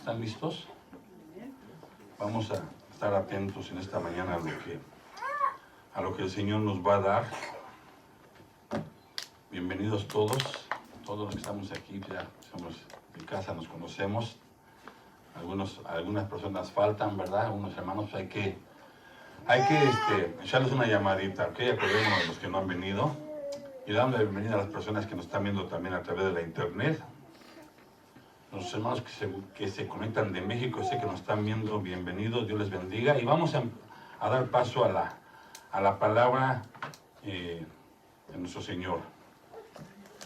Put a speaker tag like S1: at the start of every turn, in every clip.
S1: ¿Están listos? Vamos a estar atentos en esta mañana a lo que el Señor nos va a dar. Bienvenidos todos los que estamos aquí, ya somos de casa, nos conocemos. Algunas personas faltan, ¿verdad? Algunos hermanos, hay que echarles una llamadita, ¿ok? Acordémonos de los que no han venido. Y dando la bienvenida a las personas que nos están viendo también a través de la internet. Los hermanos que se conectan de México, sé que nos están viendo, bienvenidos, Dios les bendiga. Y vamos a dar paso a la palabra de nuestro Señor.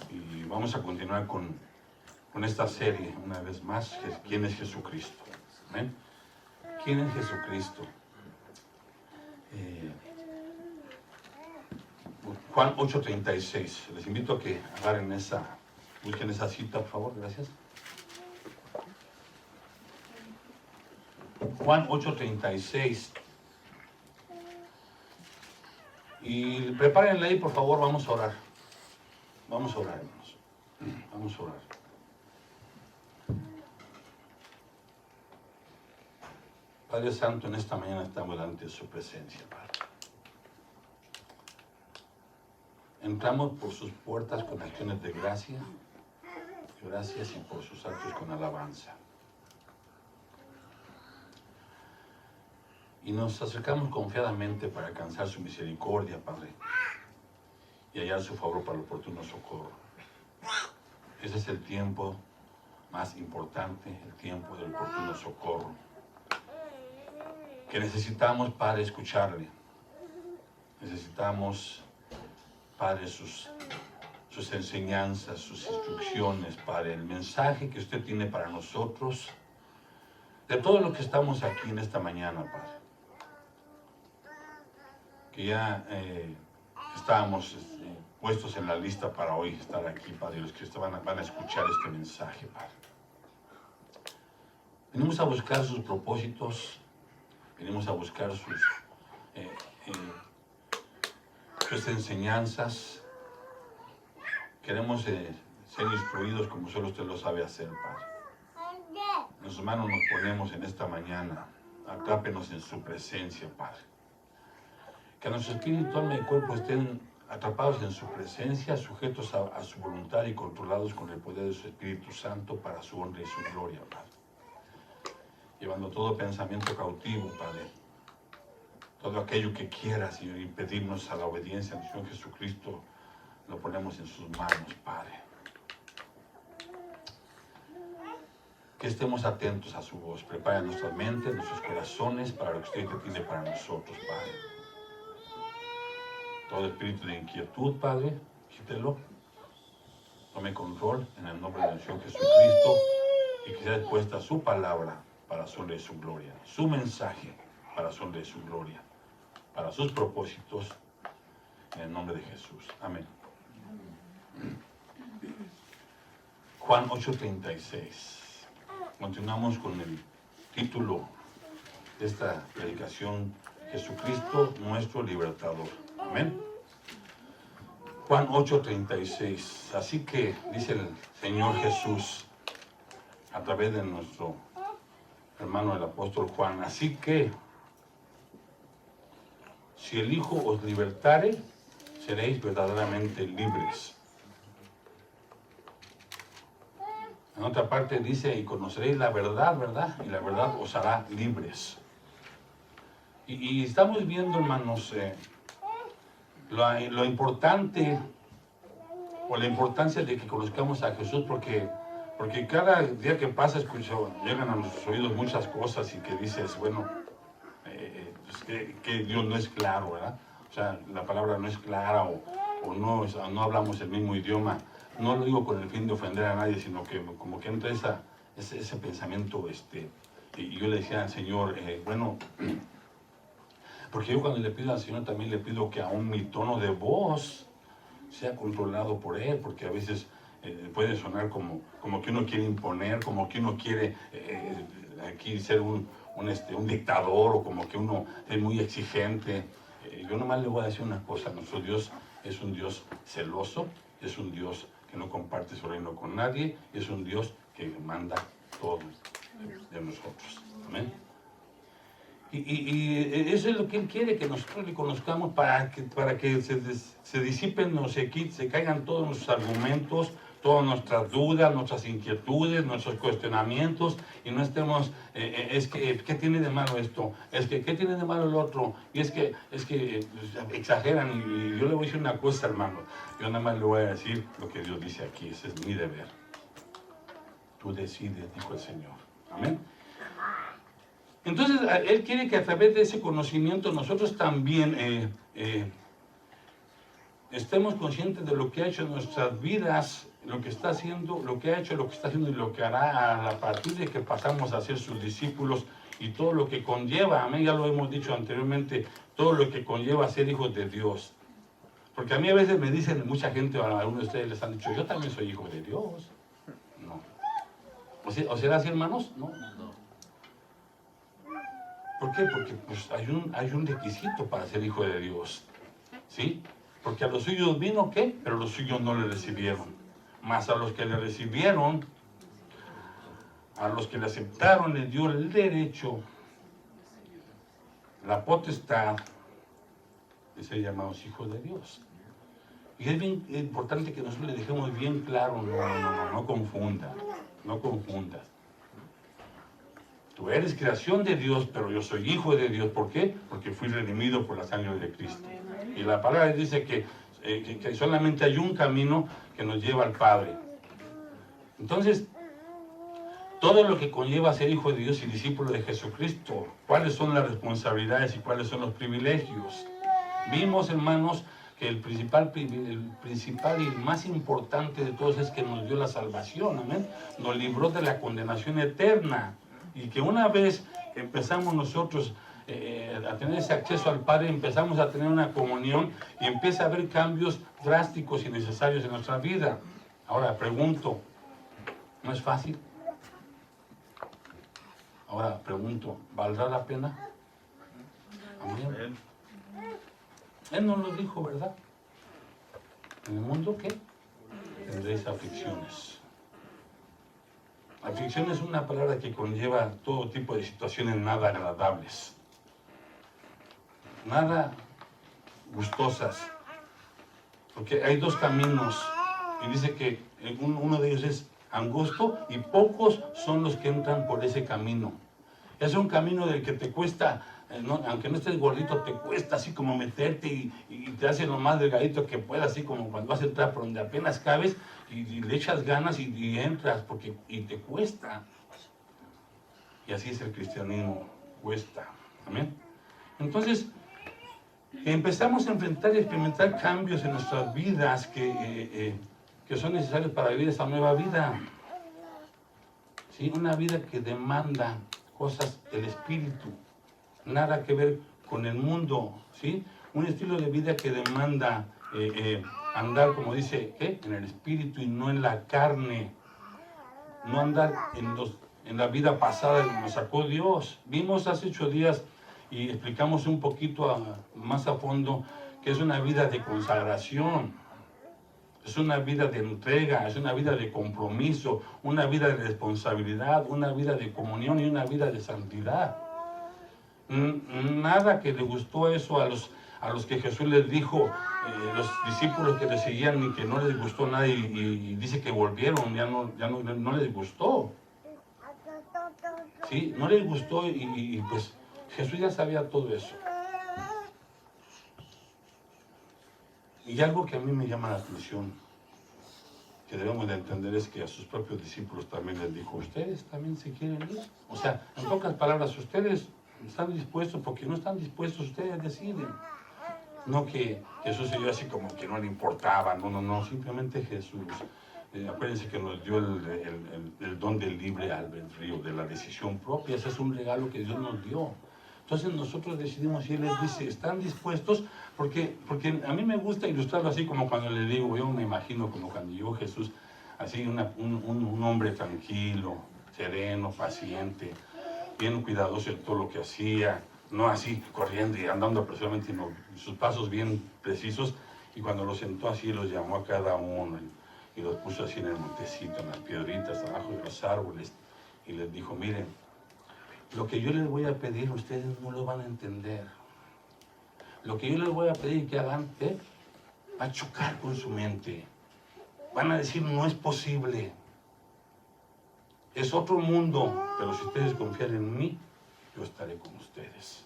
S1: Y vamos a continuar con esta serie, una vez más, ¿quién es Jesucristo? ¿Amén? ¿Quién es Jesucristo? Juan 8:36. Les invito a que busquen esa cita, por favor, gracias. Juan 8:36. Y prepárenla ahí, por favor, vamos a orar. Vamos a orar, hermanos. Vamos a orar. Padre Santo, en esta mañana estamos delante de su presencia, Padre. Entramos por sus puertas con acciones de gracias y por sus actos con alabanza. Y nos acercamos confiadamente para alcanzar su misericordia, Padre, y hallar su favor para el oportuno socorro. Ese es el tiempo más importante, el tiempo del oportuno socorro. Que necesitamos, Padre, escucharle. Necesitamos, Padre, sus enseñanzas, sus instrucciones, Padre, el mensaje que usted tiene para nosotros, de todo lo que estamos aquí en esta mañana, Padre. Que ya estábamos puestos en la lista para hoy estar aquí, Padre, los que van a escuchar este mensaje, Padre. Venimos a buscar sus propósitos, venimos a buscar sus enseñanzas. Queremos ser instruidos como solo usted lo sabe hacer, Padre. En sus manos nos ponemos en esta mañana. Atrápenos en su presencia, Padre. Que nuestro espíritu, alma y cuerpo estén atrapados en su presencia, sujetos a su voluntad y controlados con el poder de su Espíritu Santo para su honra y su gloria, Padre. Llevando todo pensamiento cautivo, Padre. Todo aquello que quiera, Señor, impedirnos a la obediencia al Señor Jesucristo, lo ponemos en sus manos, Padre. Que estemos atentos a su voz. Prepara nuestras mentes, nuestros corazones para lo que usted tiene para nosotros, Padre. Todo espíritu de inquietud, Padre, quítelo. Tome control en el nombre del Señor Jesucristo y que sea expuesta su palabra para su honra y su gloria. Su mensaje para su honra y su gloria. Para sus propósitos, en el nombre de Jesús. Amén. Juan 8:36. Continuamos con el título de esta predicación: Jesucristo, nuestro libertador. Amén. Juan 8:36. Así que dice el Señor Jesús a través de nuestro hermano el apóstol Juan: así que si el Hijo os libertare, seréis verdaderamente libres. En otra parte dice: y conoceréis la verdad, ¿verdad? Y la verdad os hará libres. Y estamos viendo, hermanos, lo importante o la importancia de que conozcamos a Jesús, porque cada día que pasa llegan a nuestros oídos muchas cosas y que dices, bueno, pues que Dios no es claro, ¿verdad? O sea, la palabra no es clara o no hablamos el mismo idioma. No lo digo con el fin de ofender a nadie, sino que como que entra ese pensamiento, y yo le decía al Señor, bueno, porque yo cuando le pido al Señor también le pido que aún mi tono de voz sea controlado por Él, porque a veces puede sonar como que uno quiere imponer, como que uno quiere aquí ser un dictador, o como que uno es muy exigente. Yo nomás le voy a decir una cosa: nuestro Dios es un Dios celoso, es un Dios que no comparte su reino con nadie, es un Dios que manda todo. de nosotros. Amén. Y eso es lo que Él quiere, que nosotros le conozcamos para que se disipen, se caigan todos nuestros argumentos, todas nuestras dudas, nuestras inquietudes, nuestros cuestionamientos, y no estemos, es que, ¿qué tiene de malo esto? Es que, ¿qué tiene de malo el otro? Y es que exageran, y yo le voy a decir una cosa, hermano, yo nada más le voy a decir lo que Dios dice aquí, ese es mi deber. Tú decides, dijo el Señor. Amén. Entonces, Él quiere que a través de ese conocimiento nosotros también estemos conscientes de lo que ha hecho en nuestras vidas, lo que está haciendo, lo que ha hecho, lo que está haciendo y lo que hará a partir de que pasamos a ser sus discípulos y todo lo que conlleva, amén, ya lo hemos dicho anteriormente, todo lo que conlleva ser hijos de Dios. Porque a mí a veces me dicen, mucha gente, a algunos de ustedes les han dicho, yo también soy hijo de Dios. No. ¿O será así, hermanos? No. ¿Por qué? Porque pues, hay un requisito para ser hijo de Dios, ¿sí? Porque a los suyos vino, ¿qué? Pero los suyos no le recibieron. Mas a los que le recibieron, a los que le aceptaron, les dio el derecho, la potestad de ser llamados hijos de Dios. Y es bien importante que nosotros le dejemos bien claro, no confundas, no confundas. Tú eres creación de Dios, pero yo soy hijo de Dios. ¿Por qué? Porque fui redimido por la sangre de Cristo. Y la palabra dice que solamente hay un camino que nos lleva al Padre. Entonces, todo lo que conlleva ser hijo de Dios y discípulo de Jesucristo, ¿cuáles son las responsabilidades y cuáles son los privilegios? Vimos, hermanos, que el principal y más importante de todos es que nos dio la salvación, amén. Nos libró de la condenación eterna. Y que una vez empezamos nosotros a tener ese acceso al Padre, empezamos a tener una comunión y empieza a haber cambios drásticos y necesarios en nuestra vida. Ahora pregunto, ¿no es fácil? Ahora pregunto, ¿valdrá la pena? Amén. Él nos lo dijo, ¿verdad? ¿En el mundo qué? Tendréis aflicciones. Aflicción es una palabra que conlleva todo tipo de situaciones nada agradables, nada gustosas, porque hay dos caminos, y dice que uno de ellos es angosto y pocos son los que entran por ese camino. Es un camino del que te cuesta, aunque no estés gordito, te cuesta así como meterte y te hace lo más delgadito que puedas, así como cuando vas a entrar por donde apenas cabes y le echas ganas y entras y te cuesta. Y así es el cristianismo, cuesta. Amén. Entonces, empezamos a enfrentar y experimentar cambios en nuestras vidas que son necesarios para vivir esta nueva vida. ¿Sí? Una vida que demanda cosas del espíritu, nada que ver con el mundo, ¿sí? Un estilo de vida que demanda andar, como dice, en el espíritu y no en la carne, no andar en la vida pasada que nos sacó Dios. Vimos hace 8 días y explicamos un poquito más a fondo que es una vida de consagración. Es una vida de entrega, es una vida de compromiso, una vida de responsabilidad, una vida de comunión y una vida de santidad. Nada que le gustó eso a los que Jesús les dijo, los discípulos que le seguían y que no les gustó nada y dice que volvieron, ya no les gustó. ¿Sí? No les gustó y pues Jesús ya sabía todo eso. Y algo que a mí me llama la atención, que debemos de entender, es que a sus propios discípulos también les dijo, ¿ustedes también se quieren ir? O sea, en pocas palabras, ustedes están dispuestos, porque no están dispuestos, ustedes deciden. No que Jesús se dio así como que no le importaba, no, simplemente Jesús. Acuérdense que nos dio el don del libre albedrío, de la decisión propia. Ese es un regalo que Dios nos dio. Entonces nosotros decidimos y Él les dice, ¿están dispuestos? Porque a mí me gusta ilustrarlo así como cuando le digo, yo me imagino como cuando llegó Jesús, así un hombre tranquilo, sereno, paciente, bien cuidadoso de todo lo que hacía, no así corriendo y andando apresuradamente, sino sus pasos bien precisos. Y cuando los sentó así, los llamó a cada uno y los puso así en el montecito, en las piedritas, abajo de los árboles. y les dijo, miren, lo que yo les voy a pedir, ustedes no lo van a entender. Lo que yo les voy a pedir que hagan, va a chocar con su mente. Van a decir, no es posible. Es otro mundo, pero si ustedes confían en mí, yo estaré con ustedes.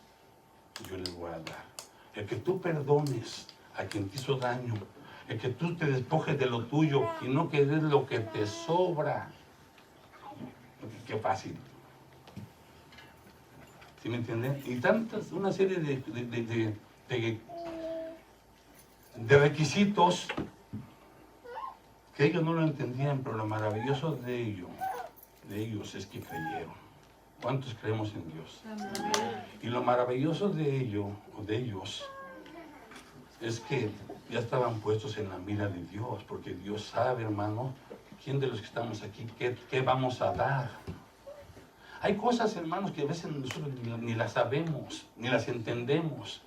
S1: Yo les voy a dar. El que tú perdones a quien te hizo daño, el que tú te despojes de lo tuyo y no que des lo que te sobra. Qué fácil. ¿Sí me entienden? Y tantas, una serie de requisitos que ellos no lo entendían, pero lo maravilloso de ellos es que creyeron. ¿Cuántos creemos en Dios? Y lo maravilloso de ellos es que ya estaban puestos en la mira de Dios, porque Dios sabe, hermano, quién de los que estamos aquí, qué vamos a dar. Hay cosas, hermanos, que a veces nosotros ni las sabemos, ni las entendemos.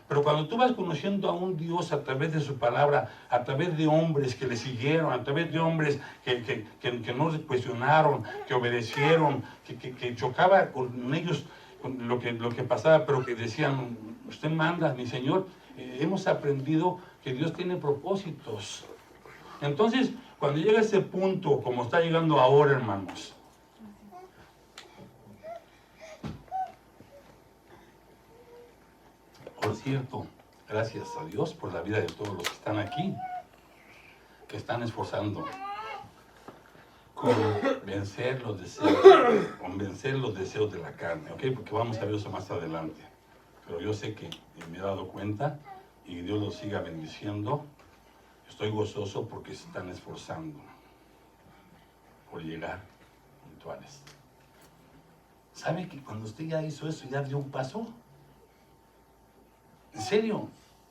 S1: Pero cuando tú vas conociendo a un Dios a través de su palabra, a través de hombres que le siguieron, a través de hombres que no se cuestionaron, que obedecieron, que chocaba con ellos con lo que pasaba, pero que decían, usted manda, mi Señor, hemos aprendido que Dios tiene propósitos. Entonces, cuando llega ese punto, como está llegando ahora, hermanos, por cierto, gracias a Dios por la vida de todos los que están aquí, que están esforzando con vencer los deseos de la carne, ¿ok? Porque vamos a ver eso más adelante. Pero yo sé que me he dado cuenta y Dios los siga bendiciendo. Estoy gozoso porque se están esforzando por llegar puntuales. ¿Sabe que cuando usted ya hizo eso, ya dio un paso? ¿En serio?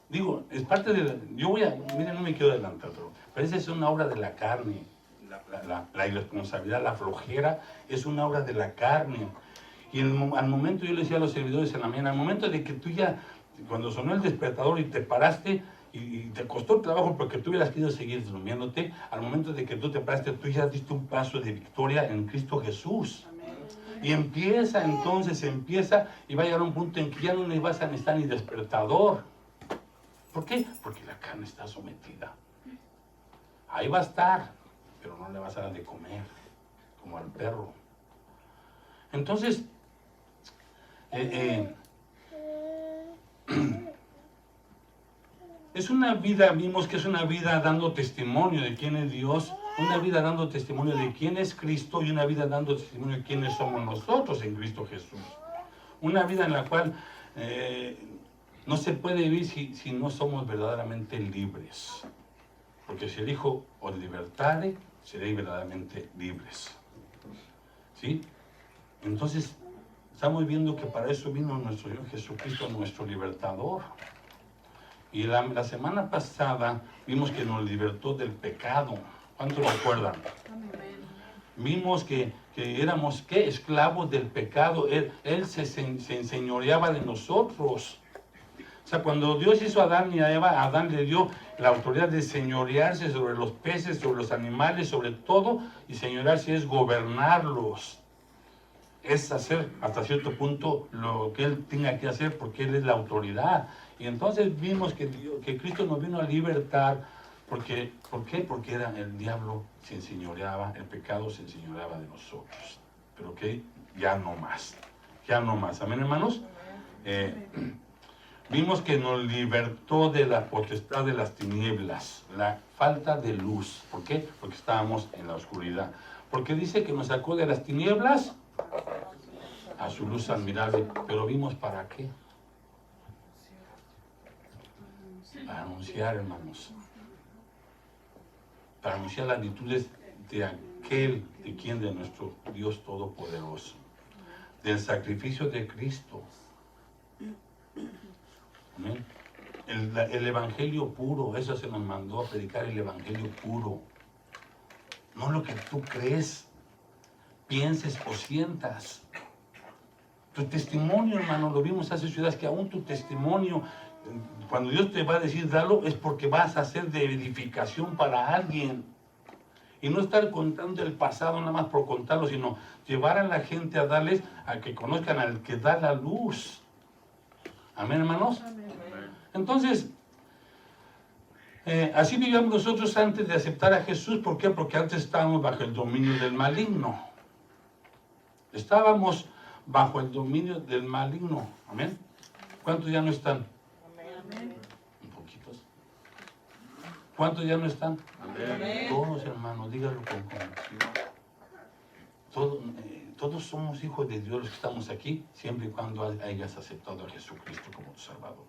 S1: Digo, es parte de... miren, no me quiero adelantar, pero esa es una obra de la carne. La irresponsabilidad, la flojera, es una obra de la carne. Y al momento, yo le decía a los servidores en la mañana, al momento de que tú ya, cuando sonó el despertador y te paraste, y te costó el trabajo porque tú hubieras querido seguir durmiéndote, al momento de que tú te paraste, tú ya diste un paso de victoria en Cristo Jesús. Y empieza, y va a llegar un punto en que ya no le vas a necesitar ni despertador. ¿Por qué? Porque la carne está sometida. Ahí va a estar, pero no le vas a dar de comer, como al perro. Entonces, es una vida, vimos que es una vida dando testimonio de quién es Dios, una vida dando testimonio de quién es Cristo y una vida dando testimonio de quiénes somos nosotros en Cristo Jesús. Una vida en la cual no se puede vivir si no somos verdaderamente libres. Porque si el Hijo os libertare, seréis verdaderamente libres. ¿Sí? Entonces, estamos viendo que para eso vino nuestro Señor Jesucristo, nuestro libertador. Y la semana pasada vimos que nos libertó del pecado. ¿Cuántos recuerdan? Vimos que éramos esclavos del pecado. Él se enseñoreaba de nosotros. O sea, cuando Dios hizo a Adán y a Eva, a Adán le dio la autoridad de señorearse sobre los peces, sobre los animales, sobre todo, y señorearse es gobernarlos. Es hacer hasta cierto punto lo que Él tenga que hacer porque Él es la autoridad. Y entonces vimos que Cristo nos vino a libertar. ¿Por qué? Porque el diablo se enseñoreaba, el pecado se enseñoreaba de nosotros. Pero que ya no más. ¿Amén, hermanos? Vimos que nos libertó de la potestad de las tinieblas, la falta de luz. ¿Por qué? Porque estábamos en la oscuridad. Porque dice que nos sacó de las tinieblas a su luz admirable. Pero vimos para qué. Para anunciar, hermanos. Para anunciar las virtudes de aquel, de nuestro Dios Todopoderoso. Del sacrificio de Cristo. ¿Amén? El evangelio puro, eso se nos mandó a predicar, el evangelio puro. No lo que tú crees, pienses o sientas. Tu testimonio, hermano, lo vimos hace ciudades, que aún tu testimonio, cuando Dios te va a decir dalo, es porque vas a ser de edificación para alguien. Y no estar contando el pasado nada más por contarlo, sino llevar a la gente a darles, a que conozcan al que da la luz. Amén, hermanos.
S2: Amén.
S1: Entonces, así vivíamos nosotros antes de aceptar a Jesús. ¿Por qué? Porque antes estábamos bajo el dominio del maligno. Estábamos bajo el dominio del maligno. Amén. ¿Cuántos ya no están?
S2: Amén.
S1: Un poquitos. ¿Cuántos ya no están?
S2: Amén.
S1: Todos, hermanos, díganlo con convicción. Todos somos hijos de Dios los que estamos aquí, siempre y cuando hayas aceptado a Jesucristo como tu Salvador.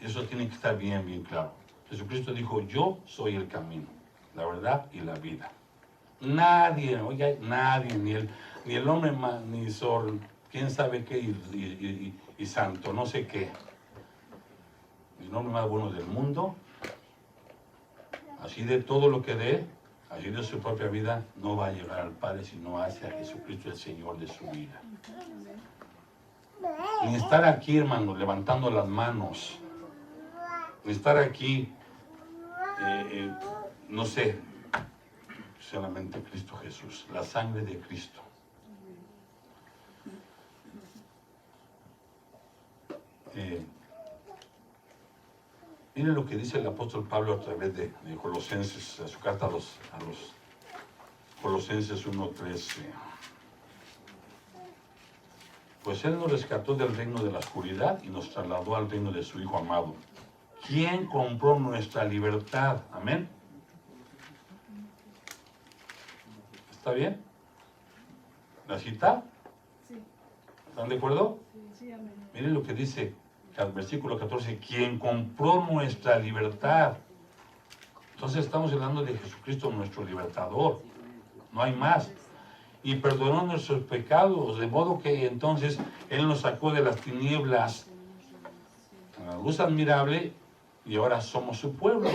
S1: Eso tiene que estar bien, bien claro. Jesucristo dijo, yo soy el camino, la verdad y la vida. Nadie, oiga, nadie, ni el hombre ni sol, quién sabe qué, y santo, no sé qué. El hombre más bueno del mundo, así de todo lo que dé, así de su propia vida, no va a llegar al Padre si no hace a Jesucristo el Señor de su vida. Ni estar aquí, hermanos, levantando las manos, ni estar aquí, no sé, solamente Cristo Jesús, la sangre de Cristo. Miren lo que dice el apóstol Pablo a través de Colosenses, a su carta a los Colosenses 1:13. Pues Él nos rescató del reino de la oscuridad y nos trasladó al reino de su Hijo amado, quien compró nuestra libertad. Amén. ¿Está bien? ¿La cita?
S2: Sí.
S1: ¿Están de acuerdo?
S2: Sí, amén.
S1: Miren lo que dice el versículo 14, quien compró nuestra libertad. Entonces estamos hablando de Jesucristo, nuestro libertador. No hay más. Y perdonó nuestros pecados, de modo que entonces Él nos sacó de las tinieblas a la luz admirable y ahora somos su pueblo.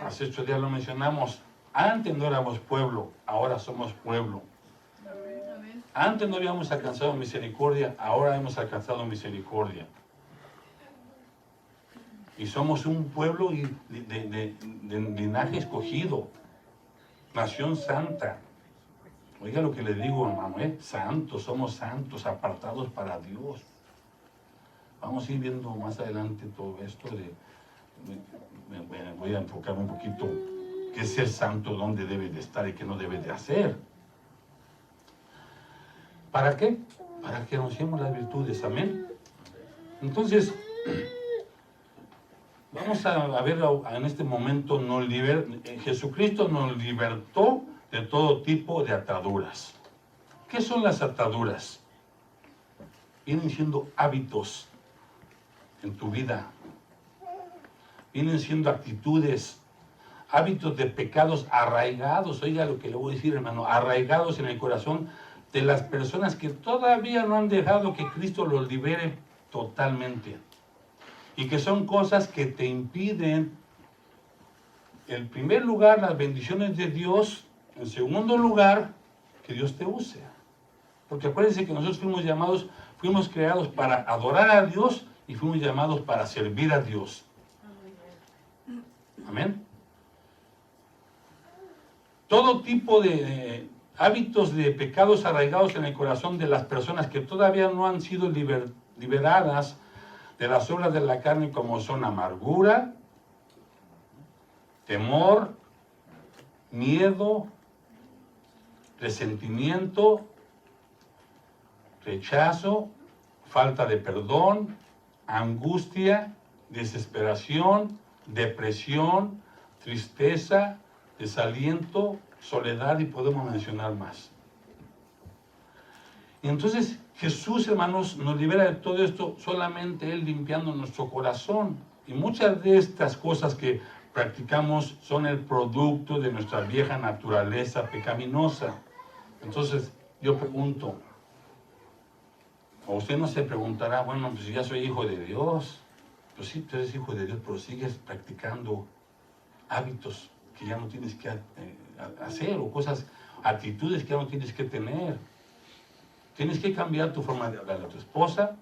S1: Hace 8 días lo mencionamos. Antes no éramos pueblo, ahora somos pueblo.
S2: Amén.
S1: Antes no habíamos alcanzado misericordia, ahora hemos alcanzado misericordia. Y somos un pueblo de linaje escogido, nación santa. Oiga lo que le digo, hermano, santos, somos santos, apartados para Dios. Vamos a ir viendo más adelante todo esto. Me voy a enfocar un poquito qué es ser santo, dónde debe de estar y qué no debe de hacer. ¿Para qué? Para que anunciemos las virtudes, amén. Entonces, vamos a ver en este momento, Jesucristo nos libertó de todo tipo de ataduras. ¿Qué son las ataduras? Vienen siendo hábitos en tu vida. Vienen siendo actitudes, hábitos de pecados arraigados. Oiga lo que le voy a decir, hermano, arraigados en el corazón de las personas que todavía no han dejado que Cristo los libere totalmente. Y que son cosas que te impiden, en primer lugar, las bendiciones de Dios. En segundo lugar, que Dios te use. Porque acuérdense que nosotros fuimos creados para adorar a Dios y fuimos llamados para servir a Dios. Amén. Todo tipo de hábitos de pecados arraigados en el corazón de las personas que todavía no han sido liberadas de las obras de la carne, como son amargura, temor, miedo, resentimiento, rechazo, falta de perdón, angustia, desesperación, depresión, tristeza, desaliento, soledad y podemos mencionar más. Y entonces Jesús, hermanos, nos libera de todo esto solamente Él limpiando nuestro corazón. Y muchas de estas cosas que practicamos son el producto de nuestra vieja naturaleza pecaminosa. Entonces yo pregunto, o usted no se preguntará, bueno, pues ya soy hijo de Dios. Pues sí, tú eres hijo de Dios, pero sigues practicando hábitos que ya no tienes que hacer, o actitudes que ya no tienes que tener. Tienes que cambiar tu forma de hablar a tu esposa,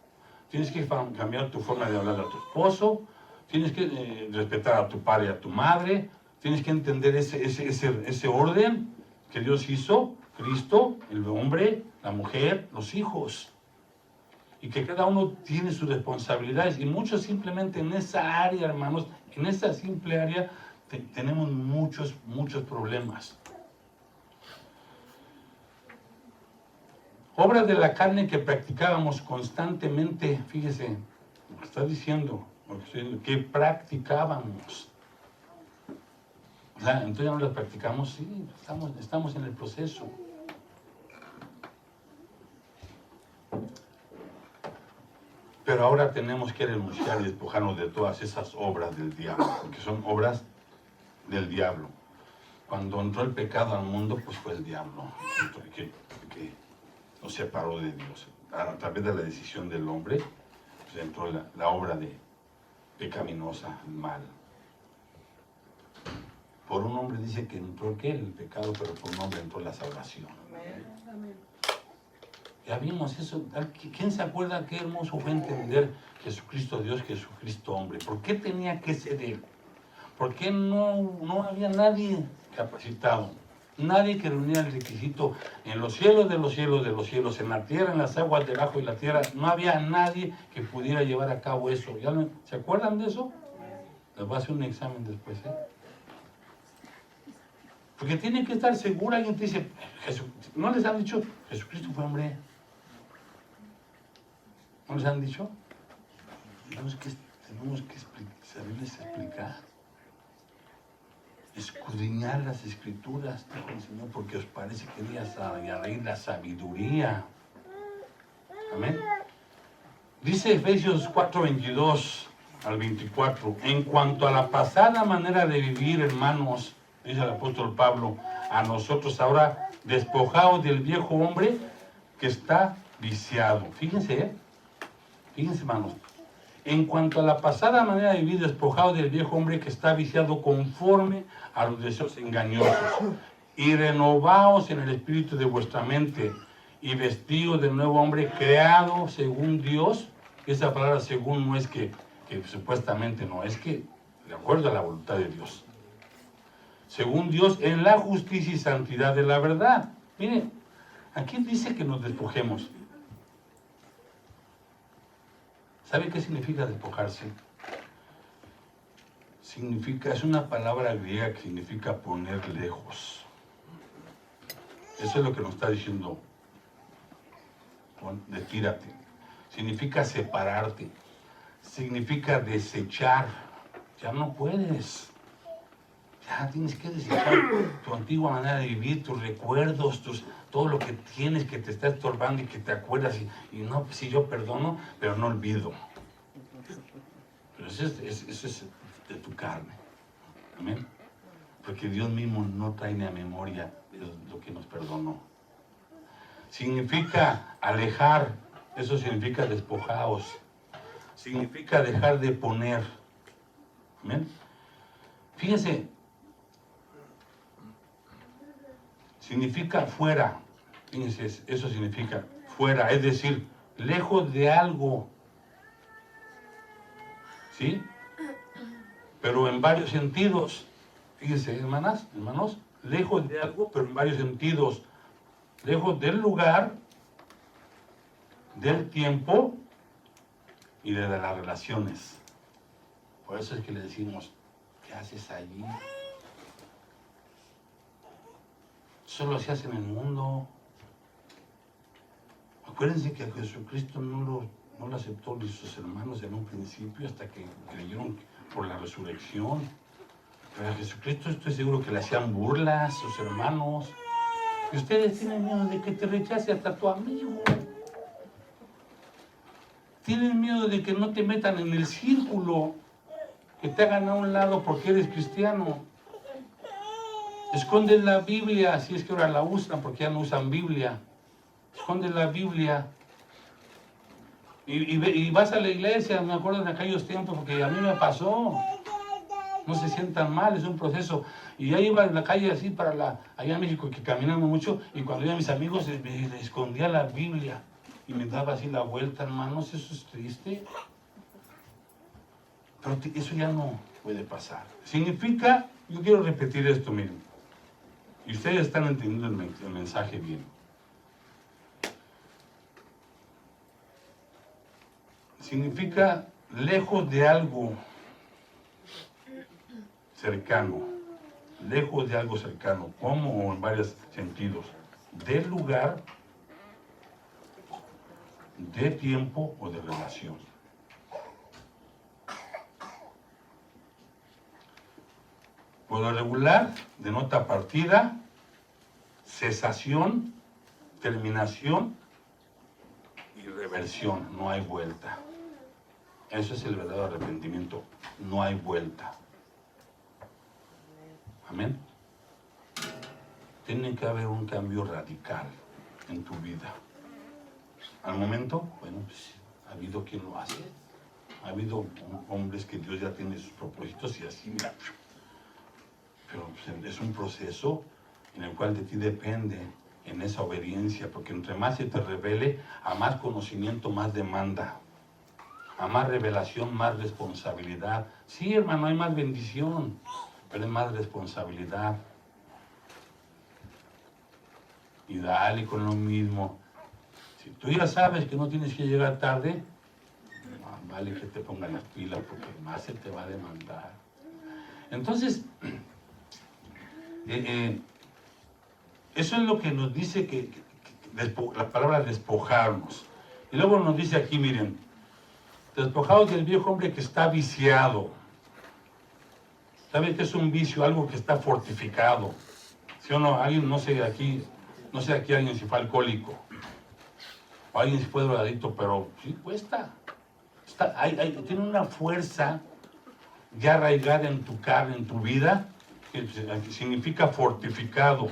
S1: tienes que cambiar tu forma de hablar a tu esposo, tienes que respetar a tu padre y a tu madre, Tienes que entender ese orden que Dios hizo, Cristo, el hombre, la mujer, los hijos. Y que cada uno tiene sus responsabilidades. Y muchos simplemente en esa área, hermanos, en esa simple área, tenemos muchos problemas. Obras de la carne que practicábamos constantemente, fíjese, lo que está diciendo, que practicábamos. O sea, entonces ya no las practicamos, sí, estamos en el proceso. Pero ahora tenemos que renunciar y despojarnos de todas esas obras del diablo, porque son obras del diablo. Cuando entró el pecado al mundo, pues fue el diablo que nos separó de Dios. A través de la decisión del hombre, pues entró la obra de pecaminosa, el mal. Por un hombre dice que entró el pecado, pero por un hombre entró la salvación.
S2: Amén.
S1: Ya vimos eso. ¿Quién se acuerda qué hermoso fue entender Jesucristo Dios, Jesucristo hombre? ¿Por qué tenía que ser Él? ¿Por qué no había nadie capacitado? Nadie que reuniera el requisito en los cielos de los cielos de los cielos, en la tierra, en las aguas debajo de la tierra. No había nadie que pudiera llevar a cabo eso. ¿Se acuerdan de eso? Les voy a hacer un examen después, ¿eh? Porque tienen que estar seguros. Alguien te dice, ¿no les han dicho Jesucristo fue hombre? ¿No les han dicho? Tenemos que saberles explicar. Escudriñar las escrituras, dijo el Señor, porque os parece que debías añadir la sabiduría. Amén. Dice Efesios 4:22 al 24, en cuanto a la pasada manera de vivir, hermanos, dice el apóstol Pablo, a nosotros ahora despojados del viejo hombre que está viciado. Fíjense, hermanos. En cuanto a la pasada manera de vivir, despojado del viejo hombre que está viciado conforme a los deseos engañosos, y renovaos en el espíritu de vuestra mente, y vestidos del nuevo hombre creado según Dios. Esa palabra según no es que supuestamente no, es que de acuerdo a la voluntad de Dios. Según Dios, en la justicia y santidad de la verdad. Miren, aquí dice que nos despojemos. ¿Sabe qué significa despojarse? Es una palabra griega que significa poner lejos. Eso es lo que nos está diciendo. Retírate. Significa separarte. Significa desechar. Ya no puedes. Ya tienes que desechar tu antigua manera de vivir, tus recuerdos, todo lo que tienes que te está estorbando y que te acuerdas. Y no, pues sí, yo perdono, pero no olvido. Pero eso es de tu carne. Amén. Porque Dios mismo no trae ni a memoria lo que nos perdonó. Significa alejar. Eso significa despojaos. Significa dejar de poner. Amén. Fíjense. Significa fuera. Fíjense, eso significa fuera. Es decir, lejos de algo. ¿Sí? Pero en varios sentidos. Fíjense, hermanos, lejos de algo, pero en varios sentidos. Lejos del lugar, del tiempo y de las relaciones. Por eso es que le decimos, ¿qué haces allí? Solo se hace en el mundo. Acuérdense que a Jesucristo no lo aceptó ni sus hermanos en un principio hasta que creyeron por la resurrección. Pero a Jesucristo estoy seguro que le hacían burlas sus hermanos. Y ustedes tienen miedo de que te rechace hasta tu amigo. Tienen miedo de que no te metan en el círculo, que te hagan a un lado porque eres cristiano. Esconden la Biblia, si es que ahora la usan, porque ya no usan Biblia. Esconden la Biblia. Y vas a la iglesia, me acuerdo en aquellos tiempos, porque a mí me pasó. No se sientan mal, es un proceso. Y ya iba en la calle así allá en México, que caminando mucho, y cuando iba a mis amigos, me escondía la Biblia. Y me daba así la vuelta, hermanos, eso es triste. Pero eso ya no puede pasar. Significa, yo quiero repetir esto, miren, y ustedes están entendiendo el mensaje bien. Significa lejos de algo cercano, lejos de algo cercano, como en varios sentidos, del lugar, de tiempo o de relación. Por lo regular, denota partida, cesación, terminación y reversión. No hay vuelta. Eso es el verdadero arrepentimiento. No hay vuelta. Amén. Tiene que haber un cambio radical en tu vida. Al momento, bueno, pues ha habido quien lo hace. Ha habido hombres que Dios ya tiene sus propósitos y así, mira. Pero pues, es un proceso en el cual de ti depende en esa obediencia, porque entre más se te revele, a más conocimiento, más demanda. A más revelación, más responsabilidad. Sí, hermano, hay más bendición, pero hay más responsabilidad. Y dale con lo mismo. Si tú ya sabes que no tienes que llegar tarde, vale que te pongan las pilas, porque más se te va a demandar. Entonces, eso es lo que nos dice que la palabra despojarnos. Y luego nos dice aquí, miren, despojados del viejo hombre que está viciado. ¿Saben qué es un vicio? Algo que está fortificado. ¿Sí o no? Alguien, no sé aquí alguien si fue alcohólico. O alguien si fue drogadicto, pero sí cuesta. Tiene una fuerza ya arraigada en tu carne, en tu vida, que significa fortificado.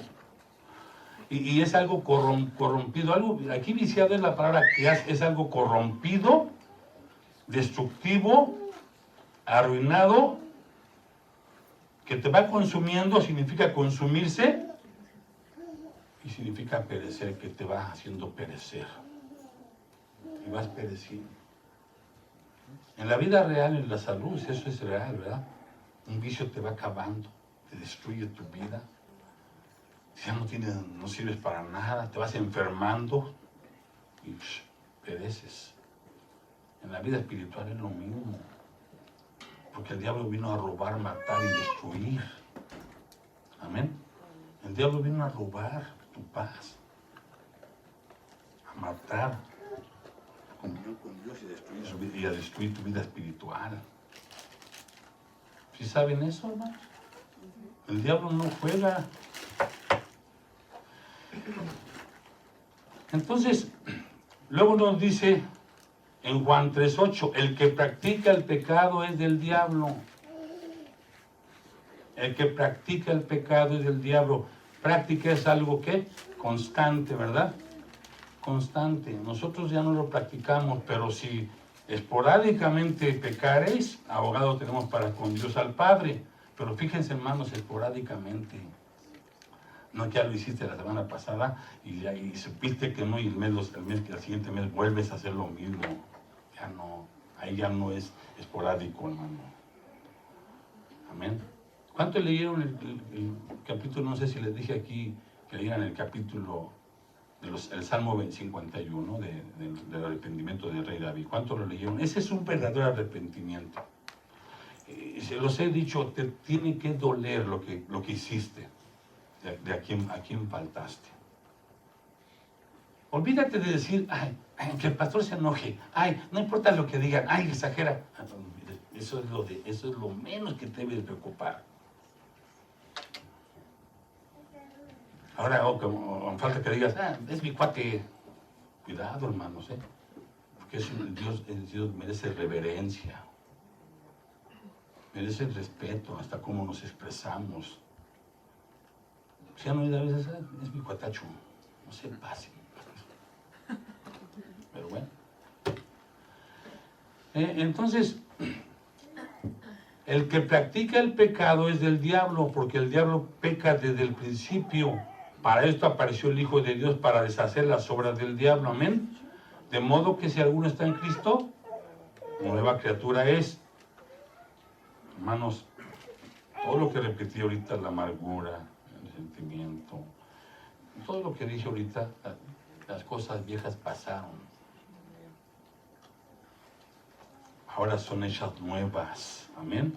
S1: Y es algo corrompido. Aquí viciado es la palabra que es algo corrompido, destructivo, arruinado, que te va consumiendo, significa consumirse, y significa perecer, que te va haciendo perecer. Y vas pereciendo. En la vida real, en la salud, eso es real, ¿verdad? Un vicio te va acabando, te destruye tu vida. Ya no sirves para nada, te vas enfermando y pereces. En la vida espiritual es lo mismo. Porque el diablo vino a robar, matar y destruir. Amén. El diablo vino a robar tu paz, a matar, a comunión con Dios y a destruir tu vida espiritual. ¿Sí saben eso, hermano? El diablo no juega. Entonces, luego nos dice en Juan 3:8, el que practica el pecado es del diablo. El que practica el pecado es del diablo. Práctica es algo que constante, ¿verdad? Constante. Nosotros ya no lo practicamos, pero si esporádicamente pecaréis, abogado tenemos para con Dios al Padre. Pero fíjense, hermanos, esporádicamente. No, ya lo hiciste la semana pasada y supiste que no, y el siguiente mes vuelves a hacer lo mismo. Ya no, ahí ya no es esporádico, hermano. Amén. ¿Cuántos leyeron el capítulo? No sé si les dije aquí que leyeran el capítulo el Salmo 51 del arrepentimiento del rey David. ¿Cuántos lo leyeron? Ese es un verdadero arrepentimiento. Se los he dicho, te tiene que doler lo que hiciste, de a quién faltaste. Olvídate de decir, ay, que el pastor se enoje, ay, no importa lo que digan, ay, exagera. Eso es lo menos que te debe preocupar. Ahora, falta que digas, es mi cuate. Cuidado, hermanos, porque Dios merece reverencia, merece el respeto, hasta cómo nos expresamos. Si han oído a veces, es mi cuatacho, no se pase. Pero bueno. Entonces, el que practica el pecado es del diablo, porque el diablo peca desde el principio. Para esto apareció el Hijo de Dios, para deshacer las obras del diablo. Amén. De modo que si alguno está en Cristo, nueva criatura es. Hermanos, todo lo que repetí ahorita, la amargura, el sentimiento, todo lo que dije ahorita, las cosas viejas pasaron. Ahora son hechas nuevas. Amén.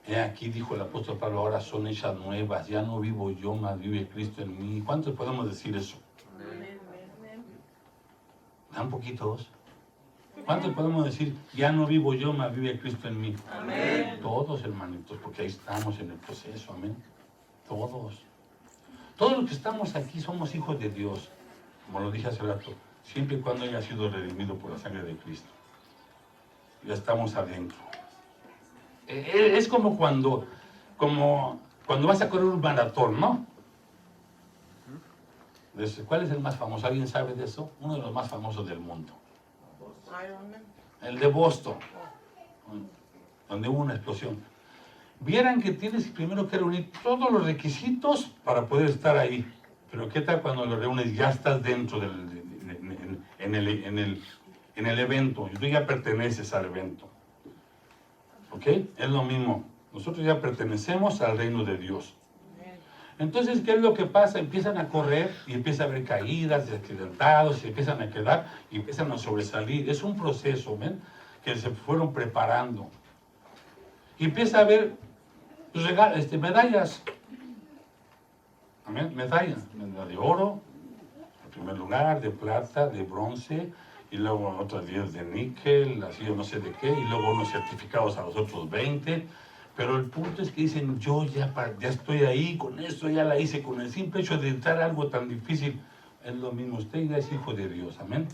S1: He aquí, dijo el apóstol Pablo, ahora son hechas nuevas. Ya no vivo yo, mas vive Cristo en mí. ¿Cuántos podemos decir eso?
S2: Amén. Amén.
S1: ¿Tan poquitos? ¿Cuántos podemos decir, ya no vivo yo, mas vive Cristo en mí?
S2: Amén.
S1: Todos, hermanitos, porque ahí estamos en el proceso. Amén. Todos. Todos los que estamos aquí somos hijos de Dios. Como lo dije hace rato, siempre y cuando haya sido redimido por la sangre de Cristo. Ya estamos adentro. Es como cuando vas a correr un maratón, ¿no? ¿Cuál es el más famoso? ¿Alguien sabe de eso? Uno de los más famosos del mundo. El de Boston, donde hubo una explosión. Vieran que tienes primero que reunir todos los requisitos para poder estar ahí. Pero ¿qué tal cuando los reúnes? Ya estás dentro en el evento. Y tú ya perteneces al evento. ¿Ok? Es lo mismo. Nosotros ya pertenecemos al reino de Dios. Entonces, ¿qué es lo que pasa? Empiezan a correr y empieza a haber caídas, accidentados, y empiezan a quedar y empiezan a sobresalir. Es un proceso, ¿ven? Que se fueron preparando. Y empieza a haber medallas. ¿Amén? Medalla de oro, en primer lugar, de plata, de bronce, y luego otras 10 de níquel, así yo no sé de qué, y luego unos certificados a los otros 20. Pero el punto es que dicen, yo ya estoy ahí, con esto ya la hice, con el simple hecho de entrar a algo tan difícil. Es lo mismo, usted ya es hijo de Dios, amén.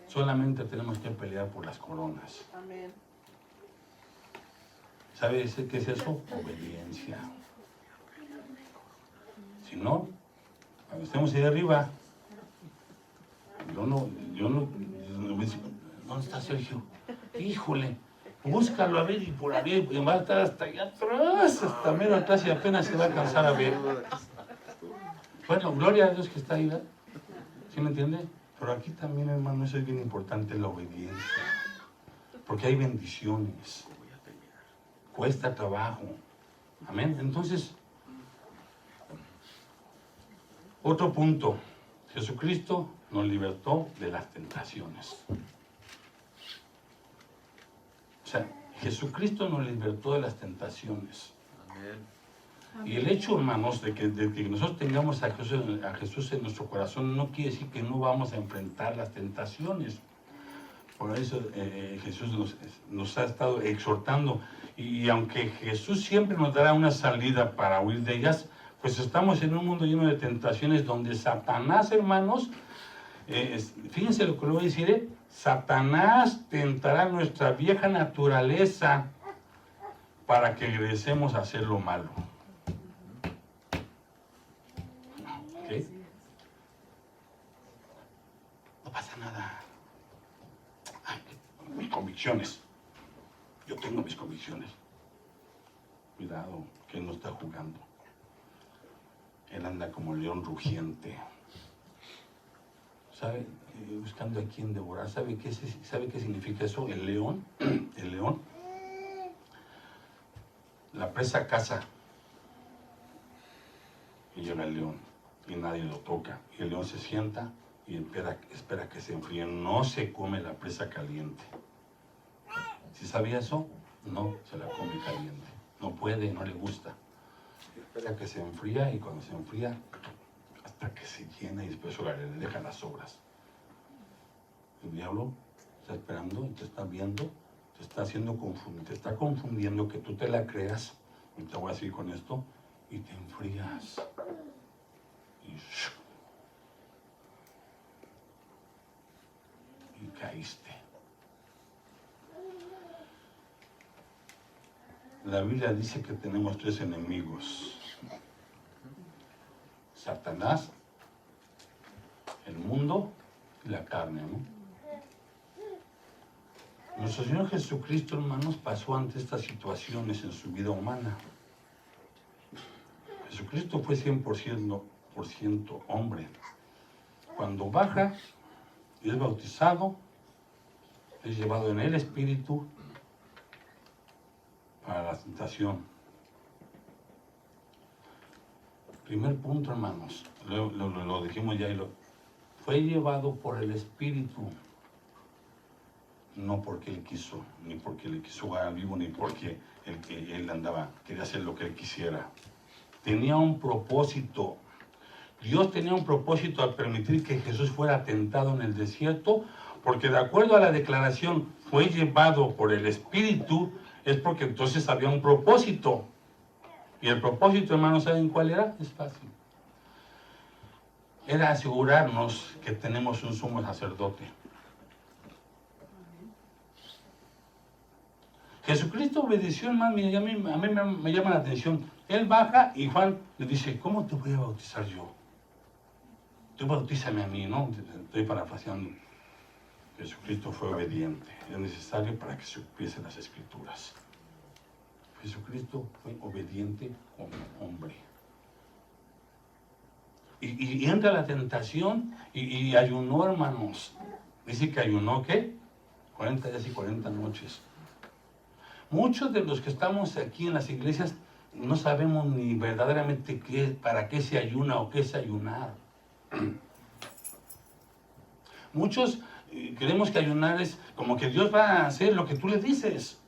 S1: Solamente tenemos que pelear por las coronas.
S2: Amén.
S1: ¿Sabe qué es eso? Obediencia. Si no, cuando estemos ahí arriba, ¿dónde está Sergio? Híjole, búscalo a ver y por ahí va a estar hasta allá atrás, hasta medio atrás y apenas se va a alcanzar a ver. Bueno, gloria a Dios que está ahí, ¿verdad? ¿Sí me entiende? Pero aquí también, hermano, eso es bien importante, la obediencia. Porque hay bendiciones. Cuesta trabajo. Amén. Entonces, otro punto. Jesucristo nos libertó de las tentaciones. O sea, Jesucristo nos libertó de las tentaciones. Amén. Y el hecho, hermanos, de que nosotros tengamos a Jesús en nuestro corazón no quiere decir que no vamos a enfrentar las tentaciones. Por eso Jesús nos ha estado exhortando. Y aunque Jesús siempre nos dará una salida para huir de ellas, pues estamos en un mundo lleno de tentaciones donde Satanás, hermanos, fíjense lo que le voy a decir, Satanás tentará nuestra vieja naturaleza para que regresemos a hacer lo malo. ¿Ok? No pasa nada. Ay, mis convicciones. Yo tengo mis convicciones. Cuidado, que él no está jugando. Él anda como león rugiente. ¿Sabe? Buscando a quien devorar. ¿Sabe qué significa eso? El león. El león. La presa caza. Y llega el león. Y nadie lo toca. Y el león se sienta y espera que se enfríe. No se come la presa caliente. ¿Sí sabía eso? No se la come caliente. No puede, no le gusta. Espera que se enfría y cuando se enfría, hasta que se llena y después le deja las sobras. El diablo está esperando y te está viendo, te está confundiendo que tú te la creas, y te voy a decir con esto, y te enfrías. Y caíste. La Biblia dice que tenemos 3 enemigos. Satanás, el mundo y la carne, ¿no? Nuestro Señor Jesucristo, hermanos, pasó ante estas situaciones en su vida humana. Jesucristo fue 100% hombre. Cuando baja y es bautizado, es llevado en el Espíritu para la tentación. Primer punto, hermanos, lo dijimos ya, fue llevado por el Espíritu, no porque él quiso, ni porque le quiso jugar al vivo, ni porque él quería hacer lo que él quisiera. Tenía un propósito. Dios tenía un propósito al permitir que Jesús fuera tentado en el desierto, porque de acuerdo a la declaración, fue llevado por el Espíritu, es porque entonces había un propósito. Y el propósito, hermanos, ¿saben cuál era? Es fácil. Era asegurarnos que tenemos un sumo sacerdote. Jesucristo obedeció, hermano, a mí me llama la atención. Él baja y Juan le dice, ¿cómo te voy a bautizar yo? Tú bautízame a mí, ¿no? Estoy parafraseando. Jesucristo fue obediente. Es necesario para que se cumpliesen las Escrituras. Jesucristo fue obediente como hombre. Y entra la tentación y ayunó, hermanos. Dice que ayunó, ¿qué? 40 días y 40 noches. Muchos de los que estamos aquí en las iglesias no sabemos ni verdaderamente para qué se ayuna o qué es ayunar. Muchos creemos que ayunar es como que Dios va a hacer lo que tú le dices.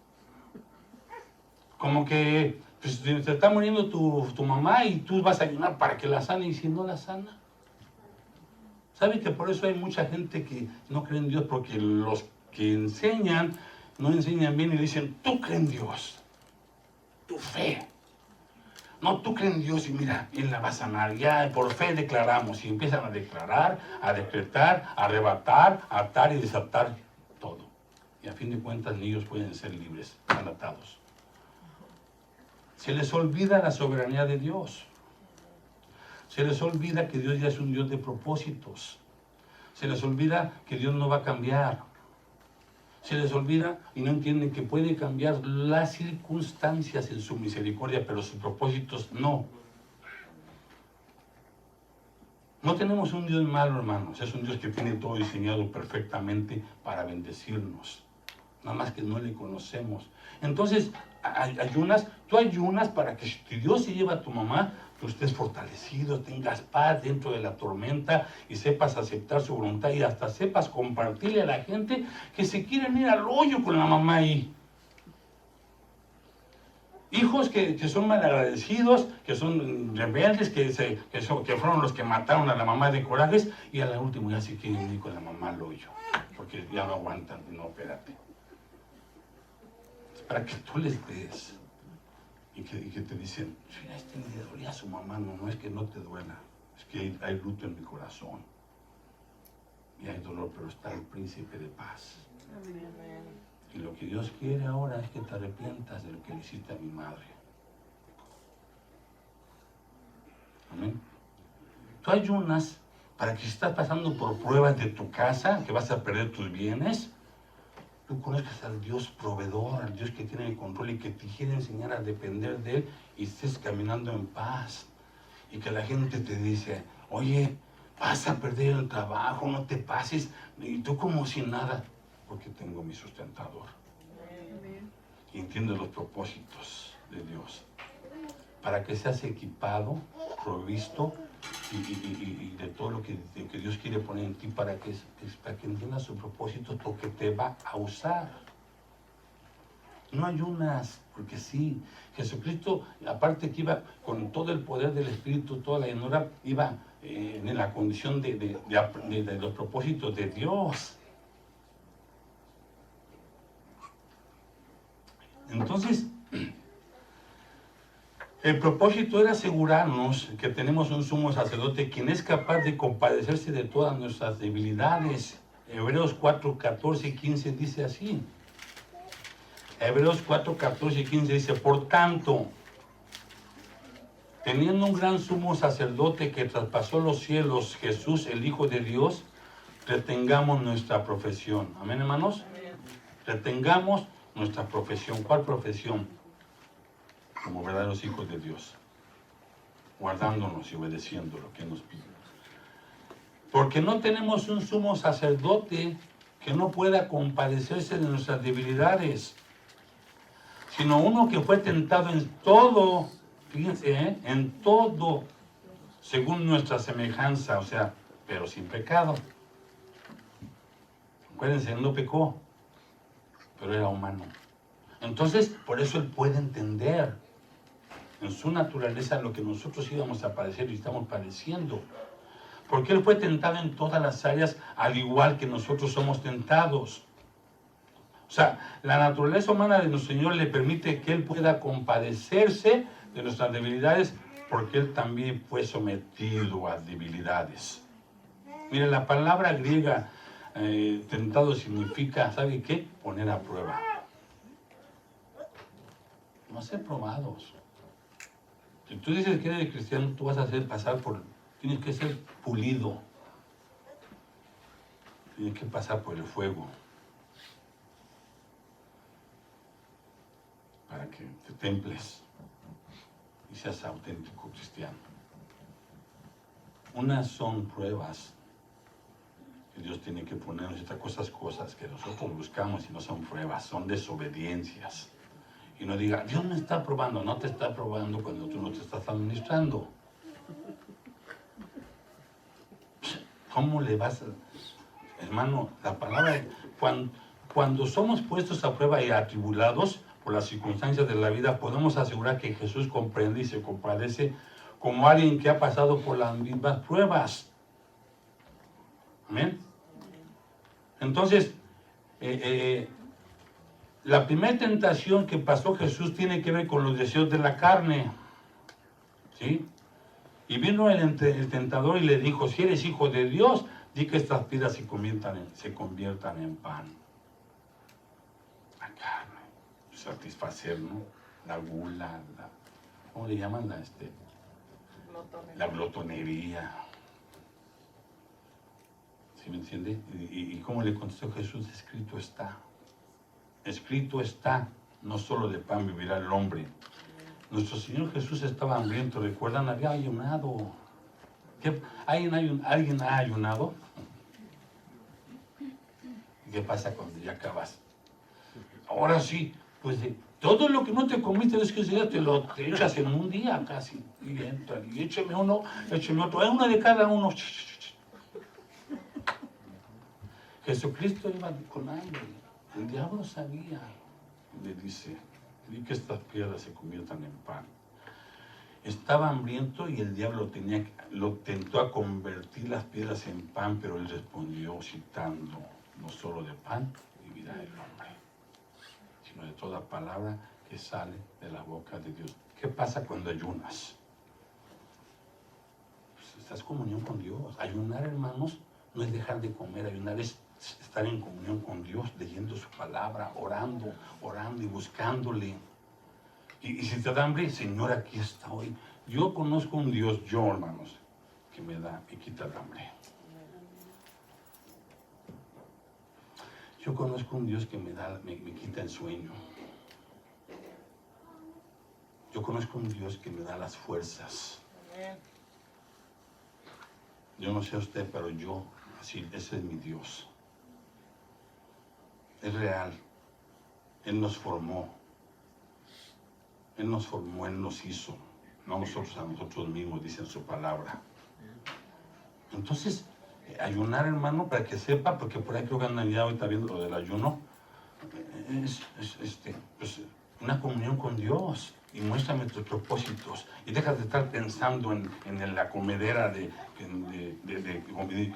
S1: Como que pues, te está muriendo tu mamá y tú vas a ayunar para que la sane, y si no la sana. ¿Sabe que por eso hay mucha gente que no cree en Dios? Porque los que enseñan, no enseñan bien y dicen, tú crees en Dios, tu fe. No, tú crees en Dios y mira, Él la va a sanar. Ya por fe declaramos y empiezan a declarar, a decretar, a arrebatar, a atar y desatar todo. Y a fin de cuentas ni ellos pueden ser libres, están atados. Se les olvida la soberanía de Dios. Se les olvida que Dios ya es un Dios de propósitos. Se les olvida que Dios no va a cambiar. Se les olvida y no entienden que puede cambiar las circunstancias en su misericordia, pero sus propósitos no. No tenemos un Dios malo, hermanos. Es un Dios que tiene todo diseñado perfectamente para bendecirnos. Nada más que no le conocemos. Entonces, tú ayunas para que si Dios se lleva a tu mamá, tú estés fortalecido, tengas paz dentro de la tormenta y sepas aceptar su voluntad y hasta sepas compartirle a la gente que se quieren ir al hoyo con la mamá ahí. Hijos que son malagradecidos, que son rebeldes, que fueron los que mataron a la mamá de Corajes y a la última ya se quieren ir con la mamá al hoyo, porque ya no aguantan. No, espérate. Es para que tú les des. Y que te dicen, si a este le dolía a su mamá, no es que no te duela, es que hay luto en mi corazón. Y hay dolor, pero está el príncipe de paz. Amén. Y lo que Dios quiere ahora es que te arrepientas de lo que le hiciste a mi madre. Amén. Tú ayunas para que si estás pasando por pruebas de tu casa, que vas a perder tus bienes, tú conozcas al Dios proveedor, al Dios que tiene el control y que te quiere enseñar a depender de Él y estés caminando en paz. Y que la gente te dice, oye, vas a perder el trabajo, no te pases. Y tú como si nada, porque tengo mi sustentador. Y entiendo los propósitos de Dios. Para que seas equipado, provisto y de todo lo que Dios quiere poner en ti para que entiendas su propósito, porque te va a usar. No ayunas, porque sí. Jesucristo, aparte que iba con todo el poder del Espíritu, toda la llenura, iba en la condición de los propósitos de Dios. Entonces, el propósito era asegurarnos que tenemos un sumo sacerdote quien es capaz de compadecerse de todas nuestras debilidades. Hebreos 4, 14 y 15 dice así. Hebreos 4, 14 y 15 dice, por tanto, teniendo un gran sumo sacerdote que traspasó los cielos, Jesús, el Hijo de Dios, retengamos nuestra profesión. Amén, hermanos. Amén. Retengamos nuestra profesión. ¿Cuál profesión? Como verdaderos hijos de Dios, guardándonos y obedeciendo lo que nos pide. Porque no tenemos un sumo sacerdote que no pueda compadecerse de nuestras debilidades, sino uno que fue tentado en todo, fíjense, en todo, según nuestra semejanza, o sea, pero sin pecado. Acuérdense, él no pecó, pero era humano. Entonces, por eso él puede entender en su naturaleza lo que nosotros íbamos a padecer y estamos padeciendo. Porque él fue tentado en todas las áreas, al igual que nosotros somos tentados. O sea, la naturaleza humana de nuestro Señor le permite que él pueda compadecerse de nuestras debilidades, porque él también fue sometido a debilidades. Mire, la palabra griega tentado significa, ¿sabe qué? Poner a prueba. No ser probados. Si tú dices que eres cristiano, tú vas a tienes que ser pulido. Tienes que pasar por el fuego. Para que te temples y seas auténtico cristiano. Unas son pruebas que Dios tiene que ponernos, y otras cosas que nosotros buscamos y no son pruebas, son desobediencias. Y no diga, Dios me está probando. No te está probando cuando tú no te estás administrando. ¿Cómo le vas a...? Hermano, la palabra, cuando somos puestos a prueba y atribulados por las circunstancias de la vida, podemos asegurar que Jesús comprende y se compadece como alguien que ha pasado por las mismas pruebas. Amén. Entonces, la primera tentación que pasó Jesús tiene que ver con los deseos de la carne. ¿Sí? Y vino el tentador y le dijo, si eres hijo de Dios, di que estas piedras se conviertan en pan. La carne, satisfacer, ¿no? La gula, ¿cómo le llaman? La glotonería. ¿Sí me entiende? ¿Y cómo le contestó Jesús? Escrito está. Escrito está, no solo de pan vivirá el hombre. Nuestro Señor Jesús estaba hambriento, ¿recuerdan? Había ayunado. ¿Alguien ha ayunado? ¿Qué pasa cuando ya acabas? Ahora sí, pues todo lo que no te comiste es que te echas en un día casi. Y entra, y écheme uno, écheme otro, uno de cada uno. Jesucristo iba con hambre. El diablo sabía. Le dice, di que estas piedras se conviertan en pan. Estaba hambriento y el diablo lo tentó a convertir las piedras en pan, pero él respondió citando, no solo de pan vivirá el hombre, sino de toda palabra que sale de la boca de Dios. ¿Qué pasa cuando ayunas? Pues estás en comunión con Dios. Ayunar, hermanos, no es dejar de comer. Ayunar es estar en comunión con Dios, leyendo su palabra, orando y buscándole. Y si te da hambre, Señor, aquí está hoy. Yo conozco un Dios, hermanos, que me quita el hambre. Yo conozco un Dios que me quita el sueño. Yo conozco un Dios que me da las fuerzas. Yo no sé usted, pero ese es mi Dios. Es real. Él nos formó. Él nos hizo. No nosotros a nosotros mismos, dice en su palabra. Entonces, ayunar, hermano, para que sepa, porque por ahí creo que andan ya ahorita viendo lo del ayuno, es pues, una comunión con Dios. Y muéstrame tus propósitos. Y deja de estar pensando en la comedera de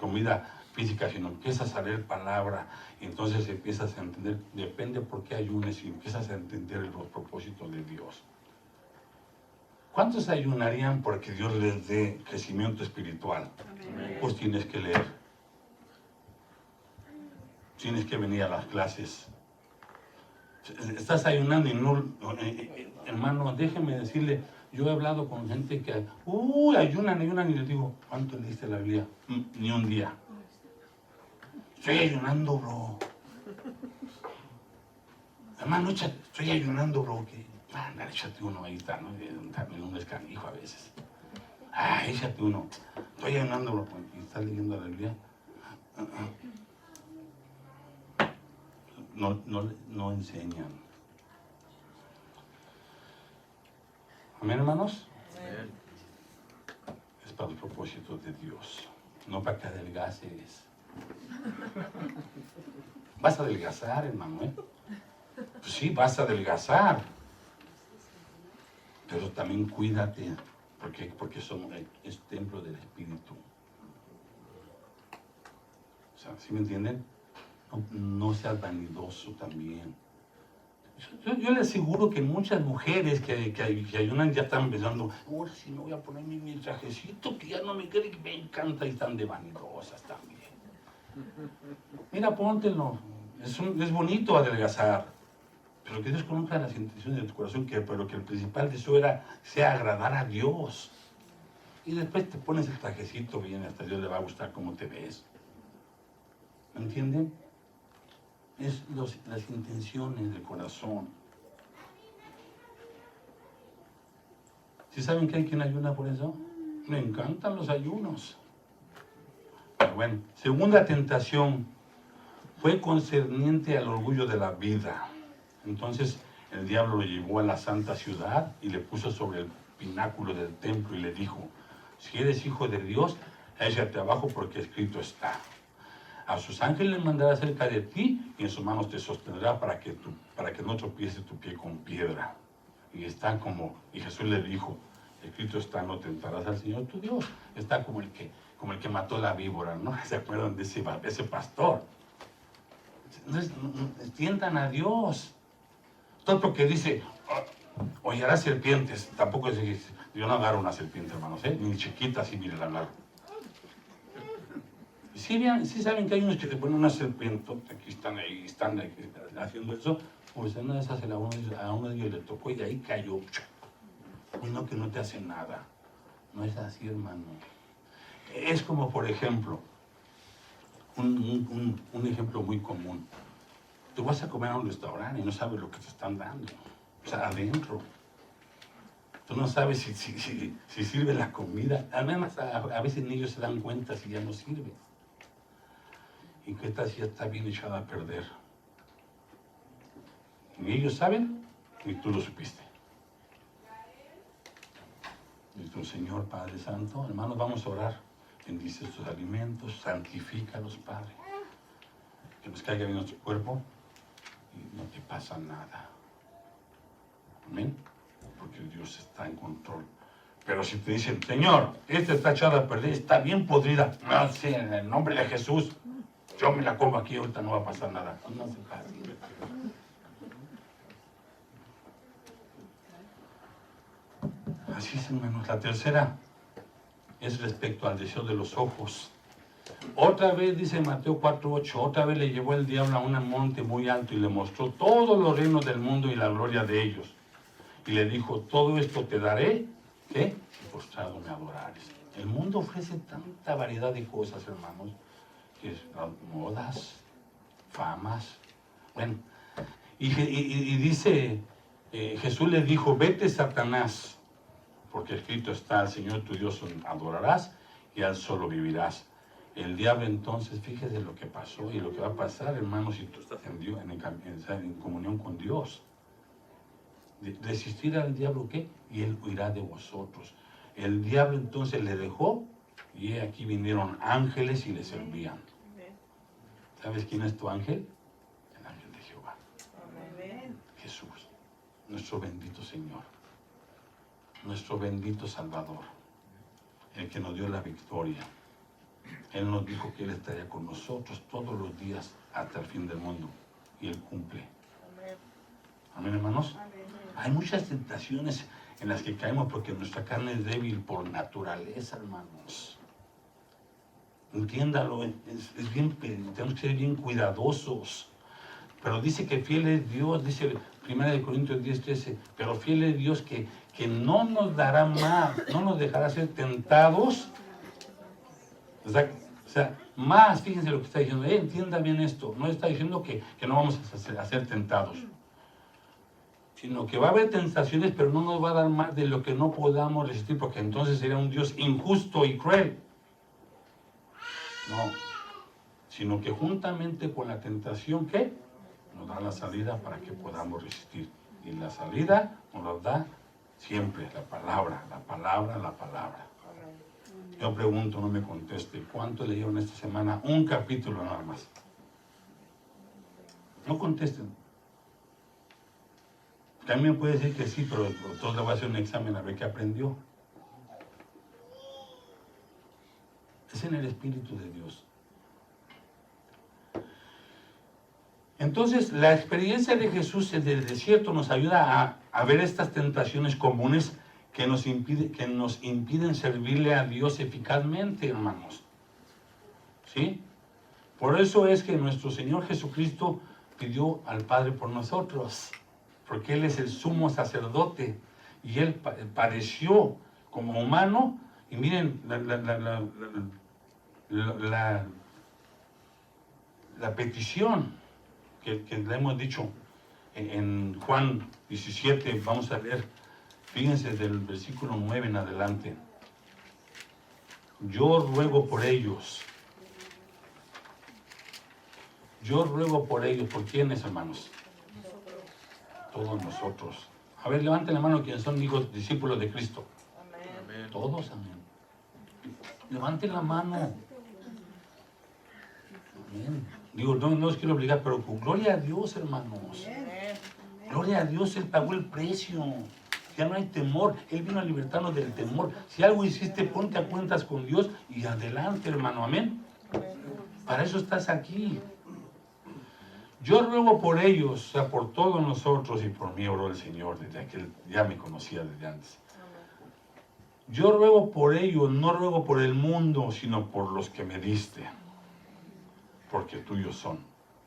S1: comida física, sino empiezas a leer palabra y entonces empiezas a entender, depende por qué ayunes, y empiezas a entender los propósitos de Dios. ¿Cuántos ayunarían porque Dios les dé crecimiento espiritual? Amén. Pues tienes que leer. Tienes que venir a las clases. Estás ayunando y no... hermano, déjeme decirle, yo he hablado con gente que ayunan y les digo, ¿cuánto leíste la Biblia? Ni un día. Estoy ayunando, bro. Hermano, estoy ayunando, bro. Anda, échate uno, ahí está, ¿no? También uno es canijo a veces. Échate uno. Estoy ayunando, bro. ¿Y estás leyendo la Biblia? No enseñan. Amén, hermanos.
S2: Amén.
S1: Es para los propósitos de Dios, no para que adelgaces. Vas a adelgazar, hermano, ¿eh? Pues sí, vas a adelgazar. Pero también cuídate, porque es templo del Espíritu. O sea, ¿sí me entienden? No seas vanidoso también. Yo le aseguro que muchas mujeres que ayunan ya están pensando, ahora sí me voy a poner mi trajecito que ya no me quede, que me encanta, y están de vanidosas también. Mira, póntelo. Es bonito adelgazar, pero que Dios conozca las intenciones de tu corazón, pero que el principal deseo sea agradar a Dios. Y después te pones el trajecito bien, hasta Dios le va a gustar cómo te ves. ¿Me entienden? Es las intenciones del corazón. ¿Sí saben que hay quien ayuna por eso? Me encantan los ayunos. Pero bueno, segunda tentación fue concerniente al orgullo de la vida. Entonces el diablo lo llevó a la santa ciudad y le puso sobre el pináculo del templo y le dijo, si eres hijo de Dios, échate abajo porque escrito está. A sus ángeles mandará cerca de ti y en sus manos te sostendrá para que no tropiece tu pie con piedra. Y Jesús le dijo, escrito está, no tentarás al Señor tu Dios. Está como el que mató la víbora, ¿no? ¿Se acuerdan de ese pastor? Entonces, tientan a Dios. Todo porque dice, hollarás serpientes. Tampoco es, yo no agarro una serpiente, hermanos, ni chiquita, así, mire, la agarro. Sí saben que hay unos que se ponen una serpiente, aquí están haciendo eso, pues una de esas a uno de ellos le tocó y de ahí cayó. Uno que no te hace nada. No es así, hermano. Es como, por ejemplo, un ejemplo muy común. Tú vas a comer a un restaurante y no sabes lo que te están dando. O sea, adentro. Tú no sabes si sirve la comida. Además, a veces ni ellos se dan cuenta si ya no sirve. Y que esta ya está bien echada a perder. Ni ellos saben, ni tú lo supiste. Y tu Señor Padre Santo, hermanos, vamos a orar. Bendice estos alimentos, santifícalos, Padre. Que nos caiga bien nuestro cuerpo y no te pasa nada. Amén. Porque Dios está en control. Pero si te dicen, Señor, esta está echada a perder, está bien podrida. No, sí, en el nombre de Jesús, yo me la como aquí, ahorita no va a pasar nada. No se pasa. Así es, hermanos. La tercera es respecto al deseo de los ojos. Otra vez, dice Mateo 4:8, otra vez le llevó el diablo a un monte muy alto y le mostró todos los reinos del mundo y la gloria de ellos. Y le dijo, todo esto te daré, ¿qué? Si postrado me adorares. El mundo ofrece tanta variedad de cosas, hermanos, que es modas, famas. Bueno, y dice, Jesús le dijo, vete, Satanás, porque escrito está, al Señor tu Dios adorarás y al solo vivirás. El diablo entonces, fíjese lo que pasó y lo que va a pasar, hermanos, si tú estás en comunión con Dios. Resistir al diablo, ¿qué? Y él huirá de vosotros. El diablo entonces le dejó y aquí vinieron ángeles y le servían. ¿Sabes quién es tu ángel? El ángel de Jehová. Jesús, nuestro bendito Señor, nuestro bendito Salvador, el que nos dio la victoria. Él nos dijo que Él estaría con nosotros todos los días hasta el fin del mundo. Y Él cumple. Amén, hermanos. Hay muchas tentaciones en las que caemos porque nuestra carne es débil por naturaleza, hermanos. Entiéndalo, tenemos que ser bien cuidadosos. Pero dice que fiel es Dios, dice 1 Corintios 10:13, pero fiel es Dios que no nos dará más, no nos dejará ser tentados. O sea, más, fíjense lo que está diciendo, entienda bien esto, no está diciendo que no vamos a ser tentados, sino que va a haber tentaciones, pero no nos va a dar más de lo que no podamos resistir, porque entonces sería un Dios injusto y cruel. No, sino que juntamente con la tentación, ¿qué? Nos da la salida para que podamos resistir. Y la salida nos la da Siempre la palabra, la palabra, la palabra. Yo pregunto, no me conteste, ¿cuánto leyeron esta semana? Un capítulo nada más. No contesten. También puede decir que sí, pero entonces le voy a hacer un examen a ver qué aprendió. Es en el Espíritu de Dios. Entonces, la experiencia de Jesús en el desierto nos ayuda a ver estas tentaciones comunes que nos impiden servirle a Dios eficazmente, hermanos. ¿Sí? Por eso es que nuestro Señor Jesucristo pidió al Padre por nosotros, porque Él es el sumo sacerdote y Él padeció como humano. Y miren la petición que le hemos dicho en Juan 17, vamos a leer, fíjense del versículo 9 en adelante. Yo ruego por ellos. Yo ruego por ellos. ¿Por quiénes, hermanos? Todos nosotros. A ver, levanten la mano quienes son hijos, discípulos de Cristo.
S2: Amén.
S1: Todos, amén. Levanten la mano. Amén. Digo, no los quiero obligar, pero con gloria a Dios, hermanos.
S2: Amén.
S1: Gloria a Dios, Él pagó el precio. Ya no hay temor. Él vino a libertarnos del temor. Si algo hiciste, ponte a cuentas con Dios y adelante, hermano. Amén. Para eso estás aquí. Yo ruego por ellos, o sea, por todos nosotros, y por mí oró el Señor desde que Él ya me conocía desde antes. Yo ruego por ellos, no ruego por el mundo, sino por los que me diste, porque tuyos son.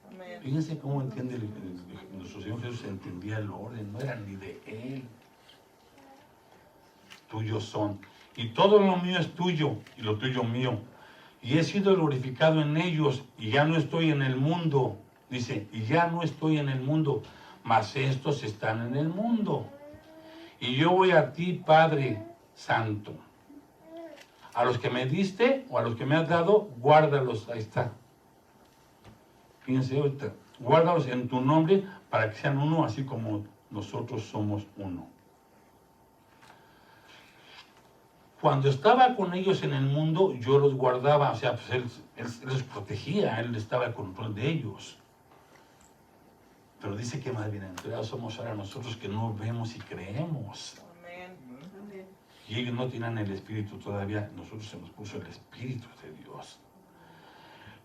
S2: Amén.
S1: Fíjense cómo entiende nuestro Señor Jesús, entendía el orden, no eran ni de Él. Tuyos son. Y todo lo mío es tuyo, y lo tuyo mío. Y he sido glorificado en ellos, y ya no estoy en el mundo. Dice, y ya no estoy en el mundo, mas estos están en el mundo. Y yo voy a ti, Padre Santo. A los que me diste, o a los que me has dado, guárdalos. Ahí está. Fíjense ahorita. Guárdalos en tu nombre, para que sean uno, así como nosotros somos uno. Cuando estaba con ellos en el mundo, yo los guardaba, o sea, pues él los protegía, Él estaba al control de ellos. Pero dice que más bienaventurados somos ahora nosotros que no vemos y creemos.
S2: Amén.
S1: Y ellos no tienen el Espíritu todavía, nosotros se nos puso el Espíritu de Dios.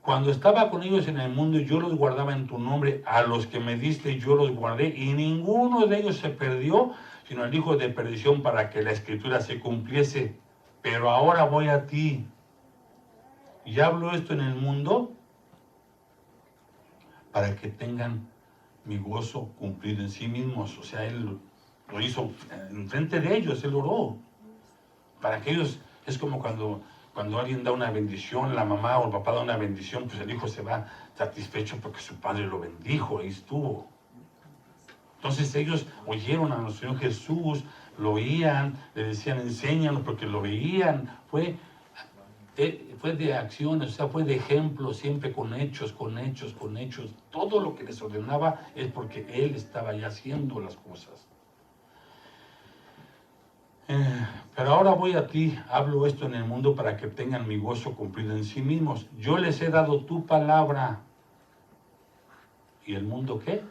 S1: Cuando estaba con ellos en el mundo, yo los guardaba en tu nombre, a los que me diste yo los guardé, y ninguno de ellos se perdió, sino el hijo de perdición, para que la Escritura se cumpliese. Pero ahora voy a ti. Y hablo esto en el mundo, para que tengan mi gozo cumplido en sí mismos. O sea, Él lo hizo enfrente de ellos, Él oró. Para que ellos, es como cuando alguien da una bendición, la mamá o el papá da una bendición, pues el hijo se va satisfecho porque su padre lo bendijo, ahí estuvo. Entonces ellos oyeron a nuestro Señor Jesús, lo oían, le decían, enséñanos, porque lo veían. Fue de acciones, o sea, fue de ejemplo, siempre con hechos, con hechos, con hechos. Todo lo que les ordenaba es porque Él estaba ya haciendo las cosas. Pero ahora voy a ti, hablo esto en el mundo para que tengan mi gozo cumplido en sí mismos. Yo les he dado tu palabra. ¿Y el mundo qué?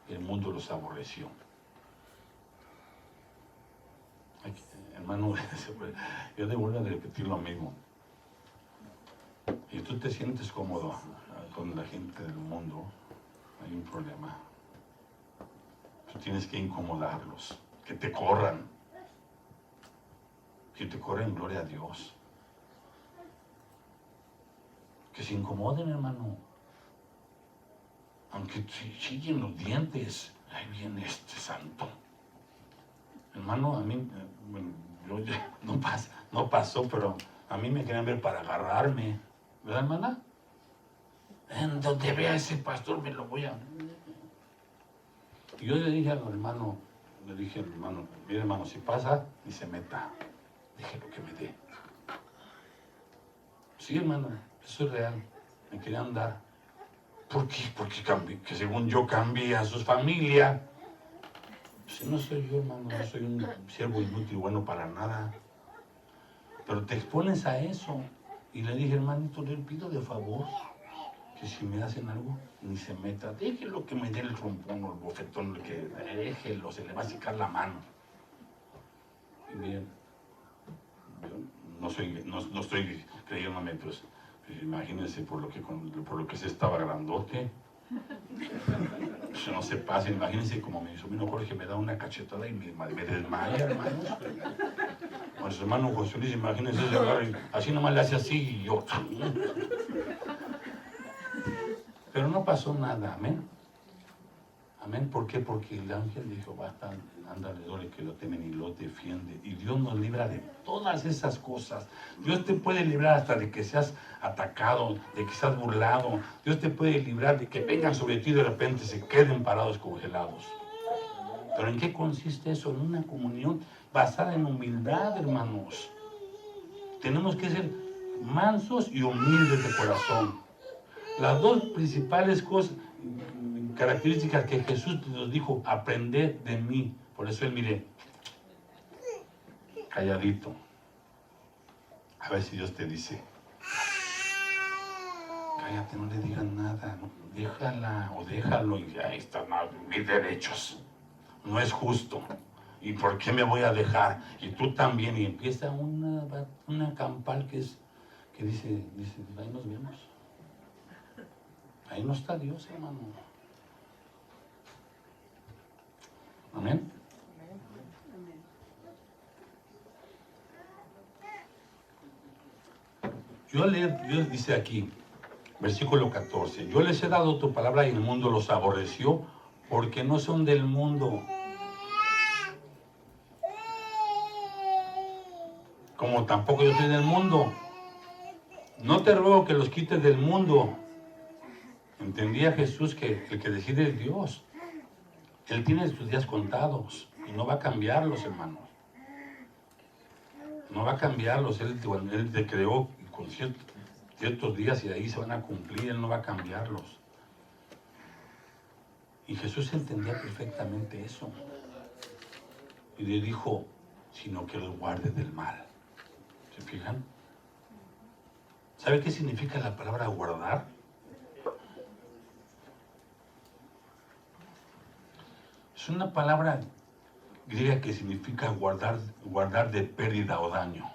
S1: El mundo los aborreció. Aquí, hermano, yo debo de repetir lo mismo. Y tú te sientes cómodo con la gente del mundo, hay un problema. Tú tienes que incomodarlos, que te corran. Que te corren, gloria a Dios. Que se incomoden, hermano. Aunque chillen los dientes, ahí viene este santo. Hermano, a mí, bueno, yo ya, no pasó, pero a mí me querían ver para agarrarme. ¿Verdad, hermana? En donde vea a ese pastor me lo voy a... Y yo le dije al hermano, mire hermano, si pasa, ni se meta. Déjelo que me dé. Sí, hermano, eso es real. Me querían dar. ¿Por qué? Porque que según yo cambié a su familia. Pues no soy yo, hermano, no soy un siervo inútil, bueno para nada. Pero te expones a eso. Y le dije, hermanito, le pido de favor que si me hacen algo, ni se meta. Déjelo que me dé el trompón o el bofetón, que déjelo, se le va a secar la mano. Y miren, yo no estoy creyéndome, pues imagínense por lo que se estaba grandote. Pues no se pase, imagínense como mi sobrino Jorge me da una cachetada y me desmaya, hermanos. Con su hermano José Luis, imagínense, así nomás le hace así y yo. Pero no pasó nada, amén. Amén, ¿por qué? Porque el ángel de Jehová está alrededor y que lo temen y lo defiende. Y Dios nos libra de todas esas cosas. Dios te puede librar hasta de que seas atacado, de que seas burlado. Dios te puede librar de que vengan sobre ti y de repente se queden parados congelados. ¿Pero en qué consiste eso? En una comunión basada en humildad, hermanos. Tenemos que ser mansos y humildes de corazón. Las dos principales características que Jesús nos dijo, aprended de mí. Por eso él, mire, calladito. A ver si Dios te dice, cállate, no le digas nada, no, déjala o déjalo y ahí están mis derechos. No es justo. ¿Y por qué me voy a dejar? Y tú también. Y empieza una campal que dice, ahí nos vemos. Ahí no está Dios, hermano. Amén. Dios dice aquí, versículo 14, yo les he dado tu palabra y el mundo los aborreció porque no son del mundo, como tampoco yo soy del mundo. No te ruego que los quites del mundo. Entendía Jesús que el que decide es Dios. Él tiene sus días contados y no va a cambiarlos, hermanos. No va a cambiarlos. Él te creó con ciertos días y ahí se van a cumplir. Él no va a cambiarlos. Y Jesús entendía perfectamente eso. Y le dijo, sino que los guarde del mal. ¿Se fijan? ¿Sabe qué significa la palabra guardar? Es una palabra griega que significa guardar de pérdida o daño.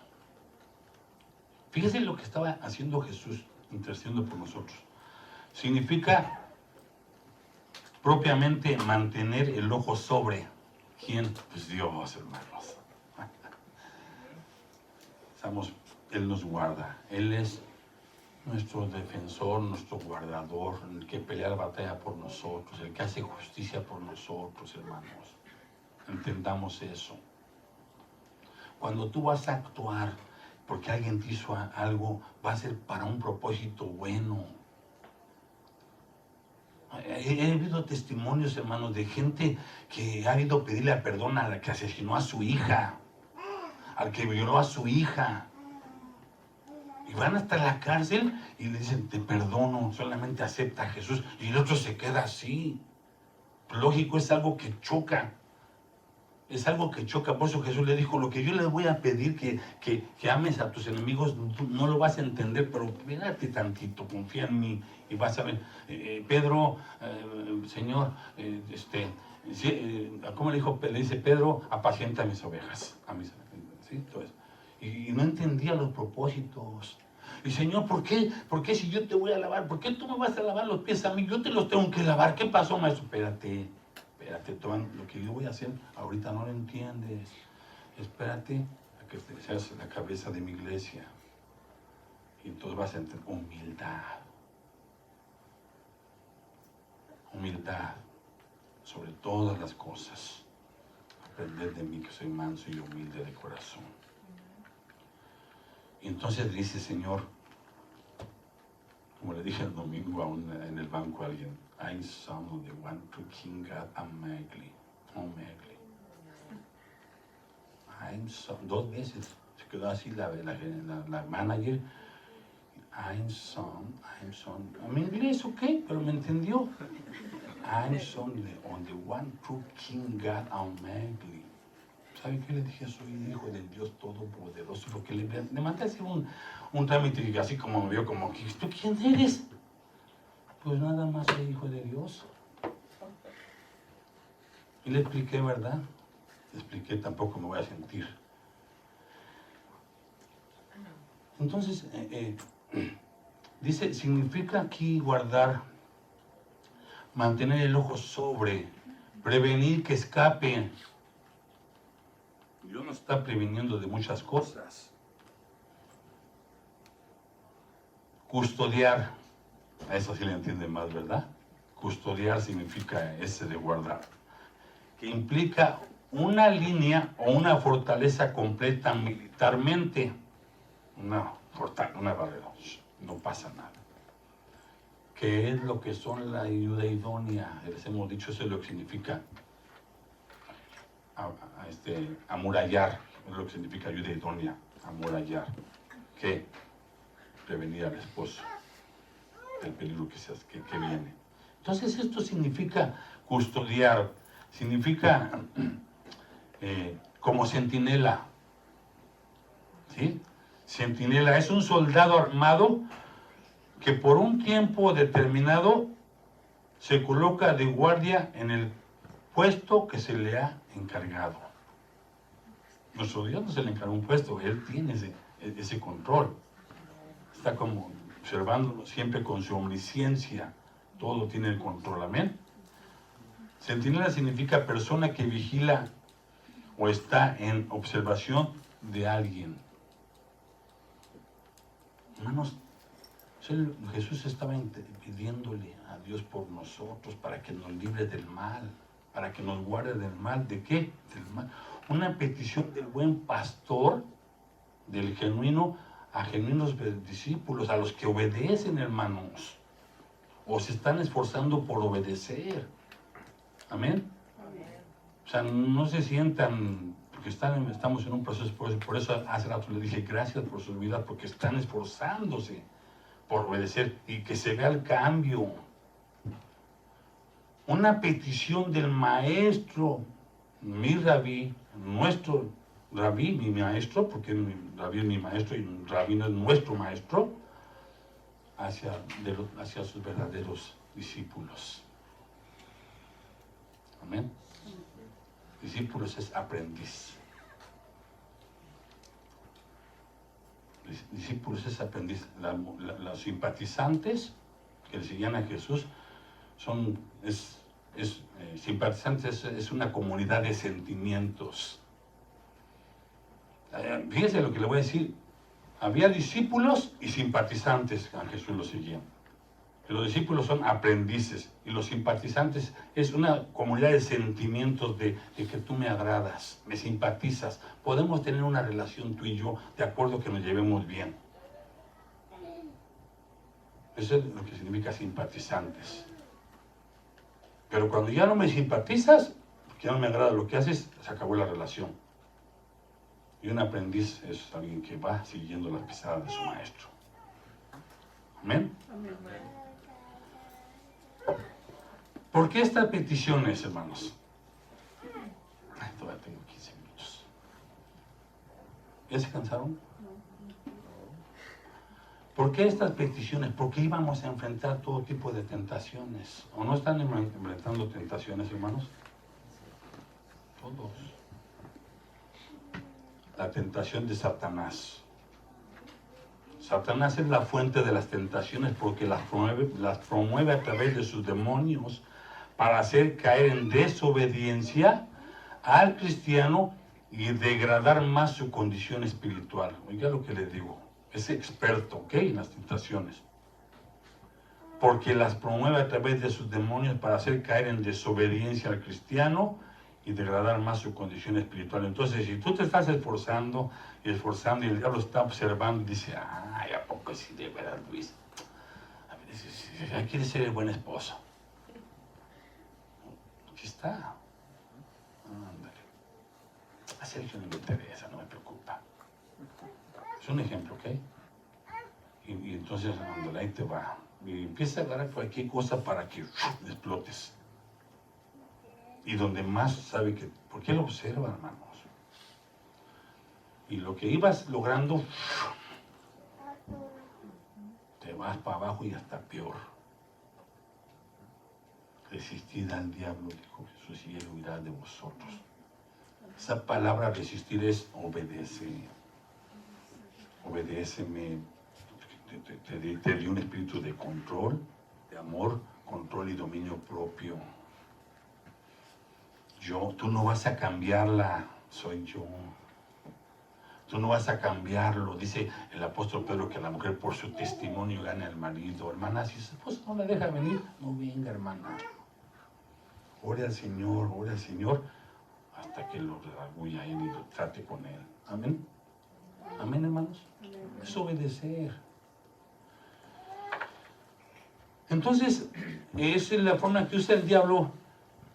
S1: Fíjese lo que estaba haciendo Jesús, intercediendo por nosotros. Significa propiamente mantener el ojo sobre. ¿Quién? Pues Dios, hermanos. Él nos guarda. Él es nuestro defensor, nuestro guardador, el que pelea la batalla por nosotros, el que hace justicia por nosotros, hermanos. Entendamos eso. Cuando tú vas a actuar porque alguien te hizo algo, va a ser para un propósito bueno. He habido testimonios, hermanos, de gente que ha ido a pedirle perdón a la que asesinó a su hija, al que violó a su hija. Y van hasta la cárcel y le dicen, te perdono, solamente acepta a Jesús. Y el otro se queda así. Lógico, es algo que choca. Es algo que choca. Por eso Jesús le dijo, lo que yo le voy a pedir que ames a tus enemigos, tú no lo vas a entender, pero espérate tantito, confía en mí y vas a ver. Pedro, Señor, ¿cómo le dijo? Le dice, Pedro, apacienta mis ovejas. ¿Sí? Entonces, y no entendía los propósitos. Y Señor, ¿por qué? ¿Por qué si yo te voy a lavar? ¿Por qué tú me vas a lavar los pies a mí? Yo te los tengo que lavar. ¿Qué pasó, maestro? Espérate, lo que yo voy a hacer ahorita no lo entiendes. Espérate a que te seas la cabeza de mi iglesia. Y entonces vas a entender humildad. Humildad sobre todas las cosas. Aprended de mí que soy manso y humilde de corazón. Y entonces dice, Señor, como le dije el domingo en el banco a alguien, I'm son of the one to King God Almighty. I'm son, 2 veces se quedó así la manager. I'm son. A mi inglés, ok, pero me entendió. I'm on the one true King God Almighty. ¿Sabe qué le dije? Soy hijo del Dios Todopoderoso, porque le mandé a hacer un trámite así como me vio, como, ¿tú quién eres? Pues nada más soy hijo de Dios. Y le expliqué, ¿verdad? Le expliqué, tampoco me voy a sentir. Entonces, dice, significa aquí guardar, mantener el ojo sobre, prevenir que escape. Dios nos está previniendo de muchas cosas. Custodiar, a eso sí le entiende más, ¿verdad? Custodiar significa ese de guardar, que implica una línea o una fortaleza completa militarmente. Una barrera, no pasa nada. ¿Qué es lo que son la ayuda idónea? Les hemos dicho, eso es lo que significa amurallar, es lo que significa ayuda idónea, amurallar. ¿Qué? Prevenir al esposo del peligro que viene. Entonces esto significa custodiar, significa como centinela, ¿sí? Centinela es un soldado armado que por un tiempo determinado se coloca de guardia en el puesto que se le ha encargado. Nuestro Dios no se le encargó un puesto, Él tiene ese control. Está como observándolo siempre con su omnisciencia, todo tiene el control, amén. Centinela significa persona que vigila o está en observación de alguien. Hermanos, Jesús estaba pidiéndole a Dios por nosotros para que nos libre del mal, para que nos guarde del mal. ¿De qué? Del mal. Una petición del buen pastor, del genuino, a genuinos discípulos, a los que obedecen, hermanos, o se están esforzando por obedecer. Amén. O sea, no se sientan, porque estamos en un proceso, por eso hace rato le dije gracias por sus vidas, porque están esforzándose por obedecer y que se vea el cambio. Una petición del maestro, mi rabí, nuestro rabí, mi maestro, porque rabí es mi maestro y rabí es nuestro maestro, hacia sus verdaderos discípulos. Amén. Discípulos es aprendiz. Discípulos es aprendiz. Los simpatizantes que le seguían a Jesús simpatizantes es una comunidad de sentimientos. Fíjese lo que le voy a decir. Había discípulos y simpatizantes a Jesús lo seguían. Los discípulos son aprendices y los simpatizantes es una comunidad de sentimientos de que tú me agradas, me simpatizas. Podemos tener una relación tú y yo de acuerdo que nos llevemos bien. Eso es lo que significa simpatizantes. Pero cuando ya no me simpatizas, porque ya no me agrada lo que haces, se acabó la relación. Y un aprendiz es alguien que va siguiendo las pisadas de su maestro. Amén.
S2: Amén.
S1: ¿Por qué estas peticiones, hermanos? Todavía tengo 15 minutos. ¿Ya se cansaron? ¿Por qué estas peticiones? Porque íbamos a enfrentar todo tipo de tentaciones. ¿O no están enfrentando tentaciones, hermanos? Todos. La tentación de Satanás. Satanás es la fuente de las tentaciones porque las promueve a través de sus demonios para hacer caer en desobediencia al cristiano y degradar más su condición espiritual. Oiga lo que le digo, es experto, ¿ok? En las tentaciones. Porque las promueve a través de sus demonios para hacer caer en desobediencia al cristiano y degradar más su condición espiritual. Entonces, si tú te estás esforzando y el diablo está observando y dice, ay, ¿a poco sí de verdad, Luis? Quiere ser el buen esposo. Aquí está. Ándale. A Sergio no me interesa, no me preocupa. Es un ejemplo, ¿ok? Y entonces, ándale, ahí te va. Y empieza a agarrar cualquier cosa para que explotes. y donde más sabe que, porque él observa, hermanos. Y lo que ibas logrando, te vas para abajo y hasta peor. Resistid al diablo, dijo Jesús, y él huirá de vosotros. Esa palabra resistir es obedece. Obedéceme. Te dio un espíritu de control, de amor, control y dominio propio. Tú no vas a cambiarla, soy yo. Tú no vas a cambiarlo. Dice el apóstol Pedro que la mujer por su testimonio gana al marido. Hermana, si su esposo no la deja venir, no venga, hermana. Ore al Señor, hasta que lo redarguya él y lo trate con él. Amén. Amén, hermanos. Es obedecer. Entonces, esa es la forma que usa el diablo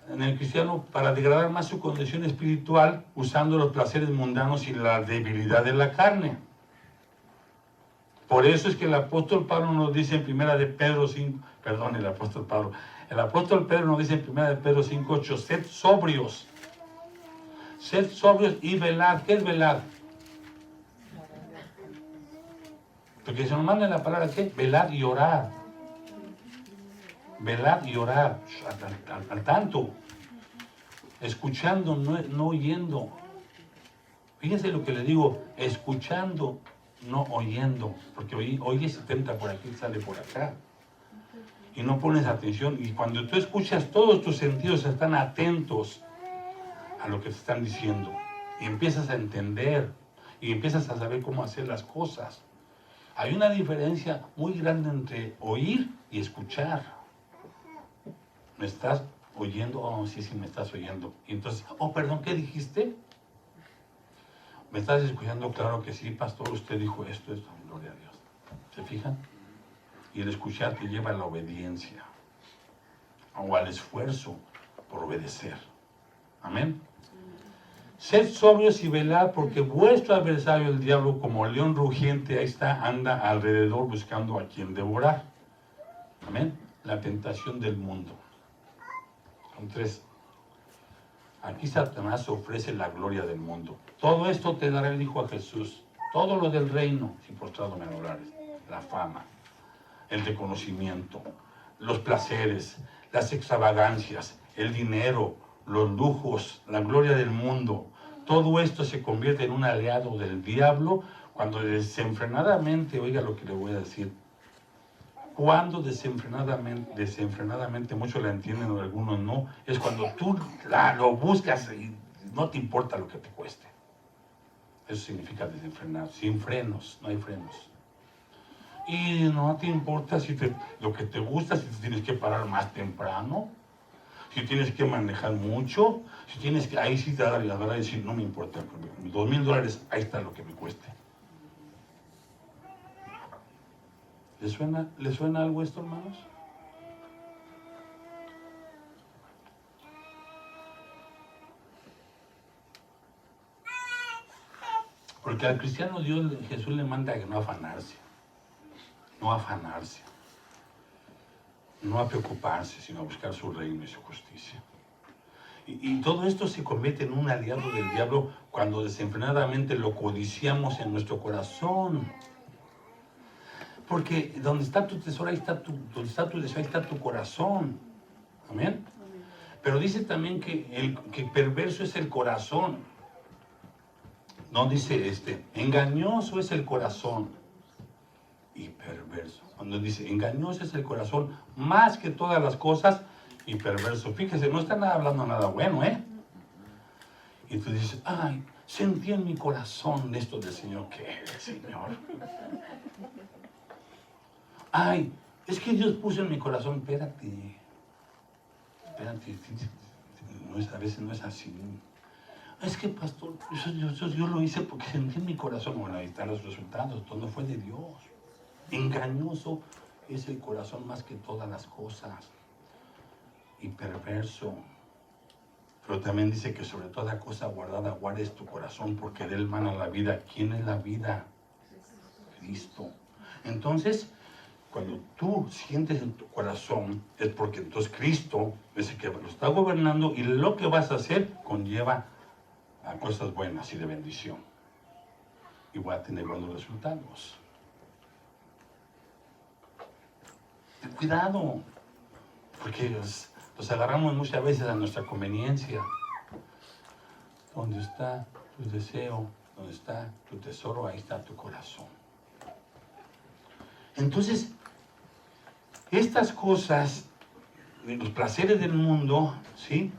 S1: en el cristiano para degradar más su condición espiritual, usando los placeres mundanos y la debilidad de la carne. Por eso es que el apóstol Pablo nos dice en primera de Pedro 5, perdón, el apóstol Pedro nos dice en primera de Pedro 5:8, sed sobrios y velad. ¿Qué es velad? Porque se nos manda la palabra, ¿qué? Velad y orar. Velad y orar, al tanto, escuchando, no oyendo. Fíjense lo que le digo, escuchando, no oyendo, porque oye se entra por aquí, sale por acá, y no pones atención, y cuando tú escuchas, todos tus sentidos están atentos a lo que te están diciendo, y empiezas a entender, y empiezas a saber cómo hacer las cosas. Hay una diferencia muy grande entre oír y escuchar. ¿Me estás oyendo? Oh, sí, me estás oyendo. Y entonces, oh, perdón, ¿qué dijiste? ¿Me estás escuchando? Claro que sí, pastor, usted dijo esto, gloria a Dios. ¿Se fijan? Y el escuchar te lleva a la obediencia, o al esfuerzo por obedecer. Amén. Sed sobrios y velad, porque vuestro adversario, el diablo, como león rugiente, ahí está, anda alrededor buscando a quien devorar. Amén. La tentación del mundo. Son 3. Aquí Satanás ofrece la gloria del mundo. Todo esto te dará, dijo a Jesús. Todo lo del reino, si postrado me adorares. La fama, el reconocimiento, los placeres, las extravagancias, el dinero, los lujos, la gloria del mundo. Todo esto se convierte en un aliado del diablo cuando desenfrenadamente, oiga lo que le voy a decir, cuando desenfrenadamente, muchos la entienden o algunos no, es cuando tú lo buscas y no te importa lo que te cueste. Eso significa desenfrenar, sin frenos, no hay frenos. Y no te importa lo que te gusta, si te tienes que parar más temprano, si tienes que manejar mucho, si tienes que, ahí sí te da la verdad de decir, no me importa, $2,000, ahí está lo que me cueste. ¿Le suena algo esto, hermanos? Porque al cristiano Jesús le manda a no afanarse, no a preocuparse, sino a buscar su reino y su justicia. Y todo esto se convierte en un aliado del diablo cuando desenfrenadamente lo codiciamos en nuestro corazón. Porque donde está tu tesoro, ahí está donde está tu deseo, ahí está tu corazón. Amén. Pero dice también que perverso es el corazón. No dice engañoso es el corazón y perverso. Cuando dice engañoso es el corazón más que todas las cosas y perverso. Fíjese, no está hablando nada bueno, ¿eh? Y tú dices, ay, sentí en mi corazón esto del Señor. ¿Qué es, Señor? Ay, es que Dios puso en mi corazón, espérate, a veces no es así. Es que, pastor, yo lo hice porque sentí en mi corazón. Bueno, ahí están los resultados, todo fue de Dios. Engañoso es el corazón más que todas las cosas. Y perverso. Pero también dice que sobre toda cosa guardada guardes tu corazón, porque de él mana la vida. ¿Quién es la vida? Cristo. Entonces, Cuando tú sientes en tu corazón, es porque entonces Cristo es el que lo está gobernando y lo que vas a hacer conlleva a cosas buenas y de bendición. Y voy a tener buenos resultados. Ten cuidado, porque los agarramos muchas veces a nuestra conveniencia. Donde está tu deseo, donde está tu tesoro, ahí está tu corazón. Entonces, estas cosas, los placeres del mundo, ¿sí?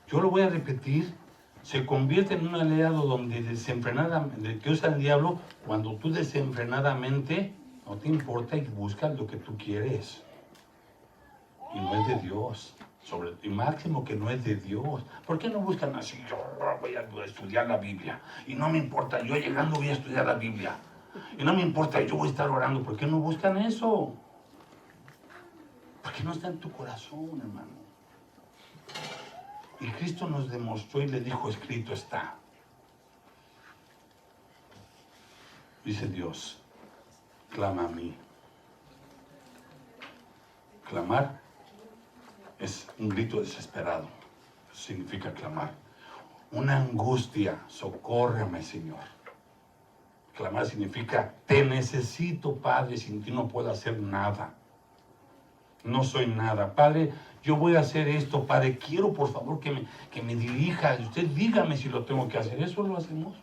S1: Yo lo voy a repetir, se convierte en un aliado donde desenfrenadamente, que usa el diablo, cuando tú desenfrenadamente no te importa y buscas lo que tú quieres. Y no es de Dios. Y máximo que no es de Dios. ¿Por qué no buscan así? Yo voy a estudiar la Biblia. Y no me importa, yo llegando voy a estudiar la Biblia. Y no me importa, yo voy a estar orando. ¿Por qué no buscan eso? Porque no está en tu corazón, hermano. Y Cristo nos demostró y le dijo, escrito está. Dice Dios, clama a mí. Clamar es un grito desesperado. Eso significa clamar. Una angustia, socórreme, Señor. Clamar significa, te necesito, Padre, sin ti no puedo hacer nada. No soy nada. Padre, yo voy a hacer esto, Padre, quiero por favor que me dirija. Usted dígame si lo tengo que hacer. Eso lo hacemos.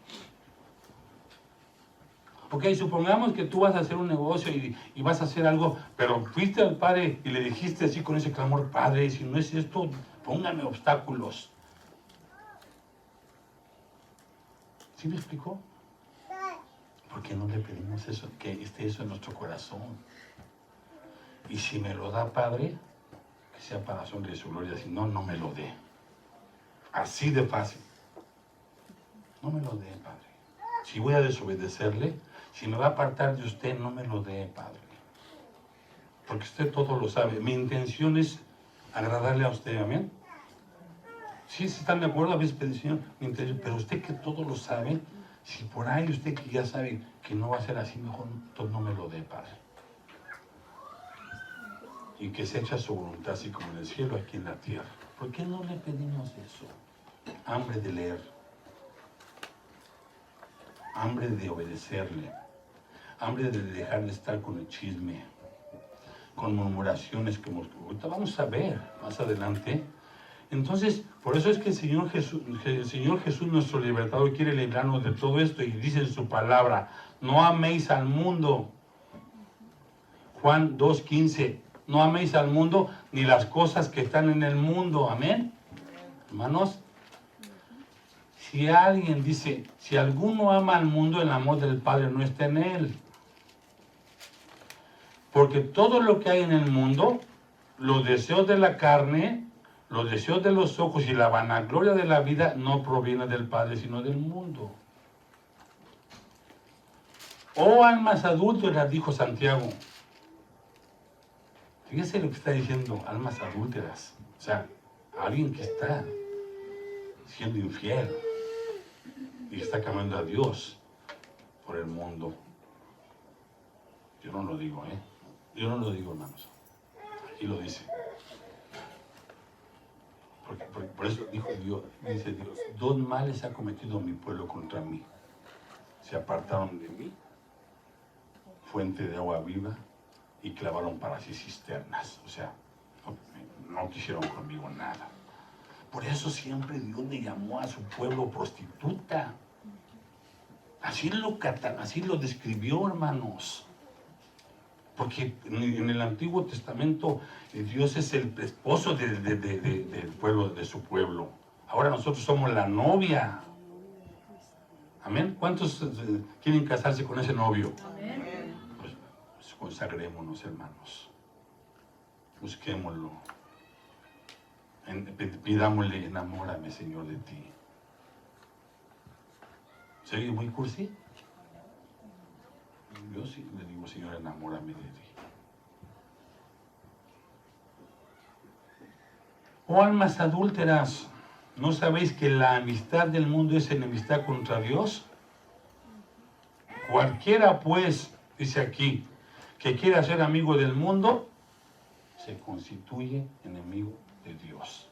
S1: Ok, supongamos que tú vas a hacer un negocio y vas a hacer algo, pero fuiste al Padre y le dijiste así con ese clamor, Padre, si no es esto, póngame obstáculos. ¿Sí me explicó? ¿Por qué no le pedimos eso, que esté eso en nuestro corazón? Y si me lo da, Padre, que sea para la sombra de su gloria, si no, no me lo dé. Así de fácil. No me lo dé, Padre. Si voy a desobedecerle, si me va a apartar de usted, no me lo dé, Padre. Porque usted todo lo sabe. Mi intención es agradarle a usted, amén. Sí, si están de acuerdo, a veces pedir, Señor, mi intención, pero usted que todo lo sabe, si por ahí usted que ya sabe que no va a ser así, mejor entonces no me lo dé, Padre. Y que se echa su voluntad así como en el cielo, aquí en la tierra. ¿Por qué no le pedimos eso? Hambre de leer. Hambre de obedecerle. Hambre de dejar de estar con el chisme, con murmuraciones que ahorita vamos a ver más adelante. Entonces, por eso es que el Señor Jesús, nuestro libertador, quiere librarnos de todo esto y dice en su palabra, no améis al mundo. Juan 2:15, no améis al mundo ni las cosas que están en el mundo. Amén. Hermanos, si alguien dice, si alguno ama al mundo, el amor del Padre no está en él. Porque todo lo que hay en el mundo, los deseos de la carne, los deseos de los ojos y la vanagloria de la vida no proviene del Padre, sino del mundo. Oh almas adúlteras, dijo Santiago. Fíjese lo que está diciendo, almas adúlteras. O sea, alguien que está siendo infiel y está cambiando a Dios por el mundo. Yo no lo digo, Yo no lo digo, hermanos. Aquí lo dice. Por eso dijo Dios, dice Dios, dos males ha cometido mi pueblo contra mí. Se apartaron de mí, fuente de agua viva, y clavaron para sí cisternas. O sea, no quisieron conmigo nada. Por eso siempre Dios le llamó a su pueblo prostituta. Así lo describió, hermanos. Porque en el Antiguo Testamento Dios es el esposo del pueblo, de su pueblo. Ahora nosotros somos la novia. Amén. ¿Cuántos quieren casarse con ese novio?
S2: Amén.
S1: Pues consagrémonos, hermanos. Busquémoslo. Pidámosle, enamórame, Señor, de ti. ¿Se oye muy cursi? Yo sí le digo, Señor, enamórame de ti. Oh almas adúlteras, ¿no sabéis que la amistad del mundo es enemistad contra Dios? Cualquiera, pues, dice aquí, que quiere ser amigo del mundo, se constituye enemigo de Dios.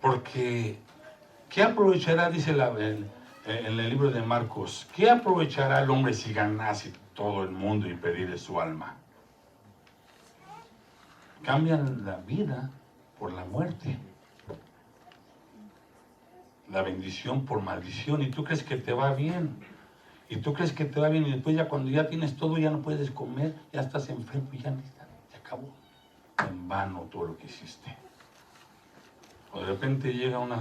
S1: Porque, ¿qué aprovechará, dice en el libro de Marcos, qué aprovechará el hombre si ganase todo el mundo y perdiere su alma? Cambian la vida por la muerte, la bendición por maldición, y tú crees que te va bien, y tú crees que te va bien, y después ya cuando ya tienes todo, ya no puedes comer, ya estás enfermo, y ya se acabó. En vano todo lo que hiciste. O de repente llega una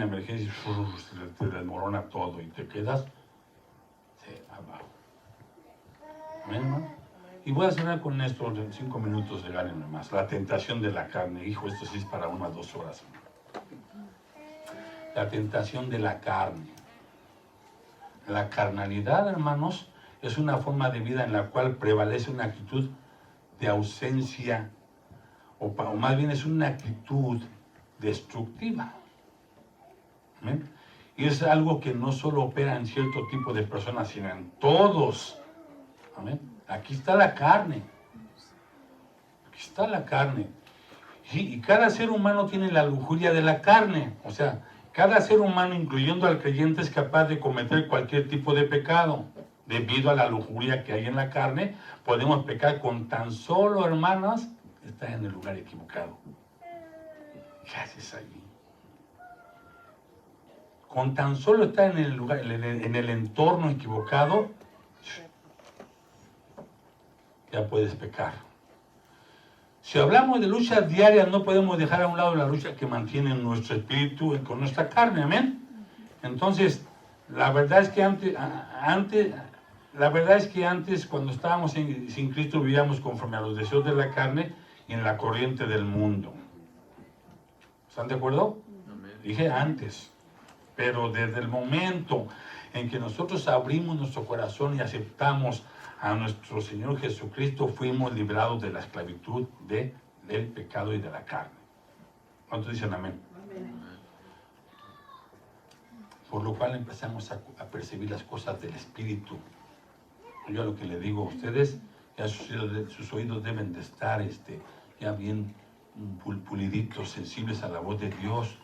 S1: emergencia y te desmorona todo y te quedas abajo. ¿Amén, hermano? Y voy a cerrar con esto en 5 minutos de gane nomás. La tentación de la carne. Hijo, esto sí es para unas 2 horas. La tentación de la carne. La carnalidad, hermanos, es una forma de vida en la cual prevalece una actitud de ausencia, o más bien es una actitud destructiva. ¿Amén? Y es algo que no solo opera en cierto tipo de personas, sino en todos. ¿Amén? Aquí está la carne. Aquí está la carne. Y cada ser humano tiene la lujuria de la carne. O sea, cada ser humano, incluyendo al creyente, es capaz de cometer cualquier tipo de pecado. Debido a la lujuria que hay en la carne, podemos pecar con tan solo, hermanas, estar en el lugar equivocado. ¿Qué haces allí? Con tan solo estar en el lugar, en el entorno equivocado, ya puedes pecar. Si hablamos de luchas diarias, no podemos dejar a un lado la lucha que mantiene nuestro espíritu con nuestra carne, amén. Entonces, la verdad es que antes, cuando estábamos sin Cristo, vivíamos conforme a los deseos de la carne y en la corriente del mundo. ¿Están de acuerdo? Amén. Dije antes. Pero desde el momento en que nosotros abrimos nuestro corazón y aceptamos a nuestro Señor Jesucristo, fuimos librados de la esclavitud del pecado y de la carne. ¿Cuántos dicen amén? Amén. Por lo cual empezamos a percibir las cosas del Espíritu. Yo lo que le digo a ustedes, ya sus oídos deben de estar ya bien puliditos, sensibles a la voz de Dios,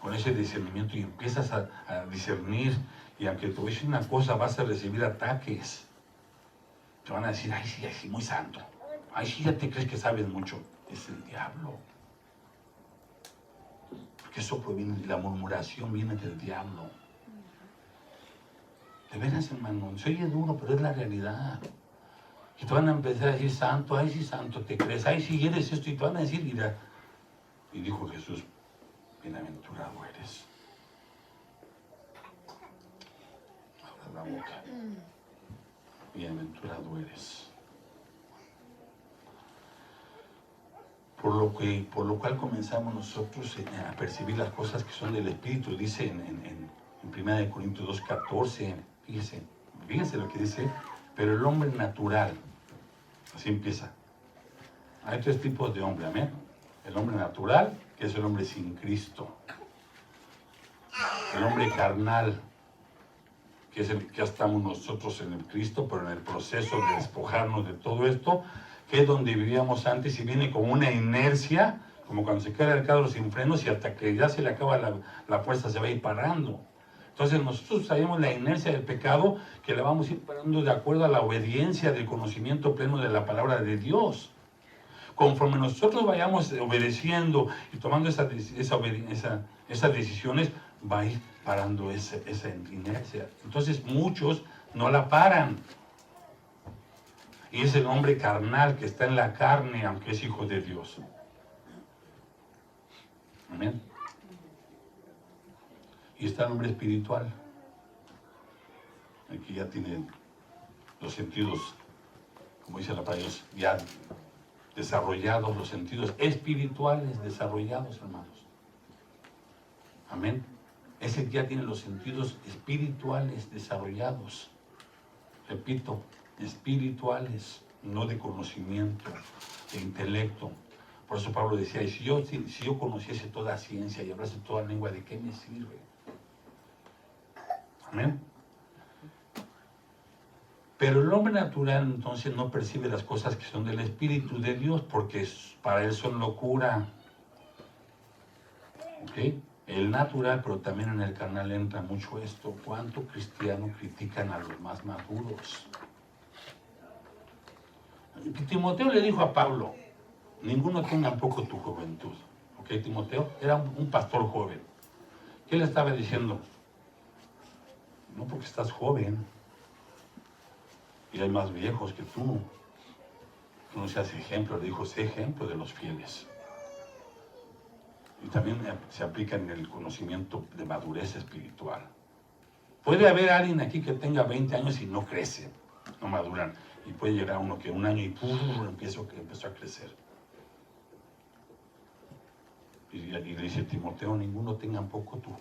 S1: con ese discernimiento, y empiezas a discernir, y aunque te voy a decir una cosa, vas a recibir ataques. Te van a decir, ay sí, muy santo. Ay sí, ya te crees que sabes mucho. Es el diablo. Porque eso proviene, la murmuración viene del diablo. De veras, hermano, se oye duro, pero es la realidad. Y te van a empezar a decir, santo, ay sí, santo, te crees, ay sí, eres esto, y te van a decir, mira, y dijo Jesús, bienaventurado eres. Abra la boca. Bienaventurado eres. Por lo cual comenzamos nosotros a percibir las cosas que son del Espíritu. Dice en 1 Corintios 2:14, fíjense lo que dice, pero el hombre natural, así empieza. Hay 3 tipos de hombre, amén. El hombre natural, que es el hombre sin Cristo. El hombre carnal, que es el que ya estamos nosotros en el Cristo, pero en el proceso de despojarnos de todo esto, que es donde vivíamos antes, y viene como una inercia, como cuando se queda el carro sin frenos, y hasta que ya se le acaba la fuerza se va a ir parando. Entonces nosotros sabemos la inercia del pecado, que la vamos a ir parando de acuerdo a la obediencia del conocimiento pleno de la palabra de Dios. Conforme nosotros vayamos obedeciendo y tomando esas decisiones, va a ir parando esa inercia. Entonces muchos no la paran. Y es el hombre carnal que está en la carne, aunque es hijo de Dios. Amén. Y está el hombre espiritual, el que ya tiene los sentidos, como dice la palabra, ya desarrollados, los sentidos espirituales desarrollados, hermanos. Amén. Ese que ya tiene los sentidos espirituales desarrollados. Repito, espirituales, no de conocimiento, de intelecto. Por eso Pablo decía, si yo conociese toda ciencia y hablase toda lengua, ¿de qué me sirve? Amén. Pero el hombre natural entonces no percibe las cosas que son del Espíritu de Dios porque para él son locura. ¿Ok? El natural, pero también en el carnal entra mucho esto. ¿Cuánto cristiano critican a los más maduros? Timoteo le dijo a Pablo, ninguno tenga en poco tu juventud. ¿Ok? Timoteo era un pastor joven. ¿Qué le estaba diciendo? No, porque estás joven y hay más viejos que tú. Tú no seas ejemplo, le dijo, sé ejemplo de los fieles. Y también se aplica en el conocimiento de madurez espiritual. Puede haber alguien aquí que tenga 20 años y no crece, no maduran. Y puede llegar uno que un año y empezó a crecer. Y le dice Timoteo, ninguno tenga en poco tú.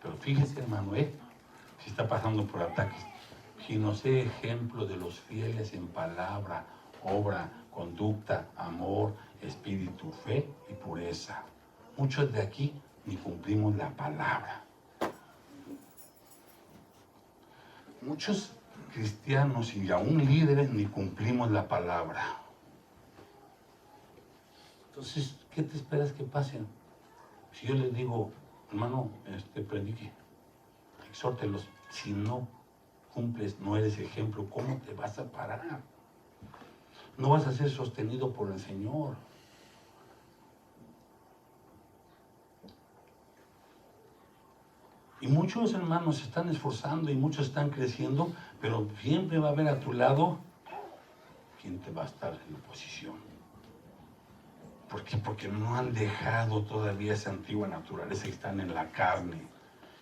S1: Pero fíjese, hermano, si está pasando por ataques. Si no sé ejemplo de los fieles en palabra, obra, conducta, amor, espíritu, fe y pureza. Muchos de aquí ni cumplimos la palabra. Muchos cristianos y aún líderes ni cumplimos la palabra. Entonces, ¿qué te esperas que pase? Si yo les digo, hermano, predique, exhórtelos, si no cumples, no eres ejemplo, ¿cómo te vas a parar? No vas a ser sostenido por el Señor. Y muchos hermanos se están esforzando y muchos están creciendo, pero siempre va a haber a tu lado quien te va a estar en oposición. ¿Por qué? Porque no han dejado todavía esa antigua naturaleza y están en la carne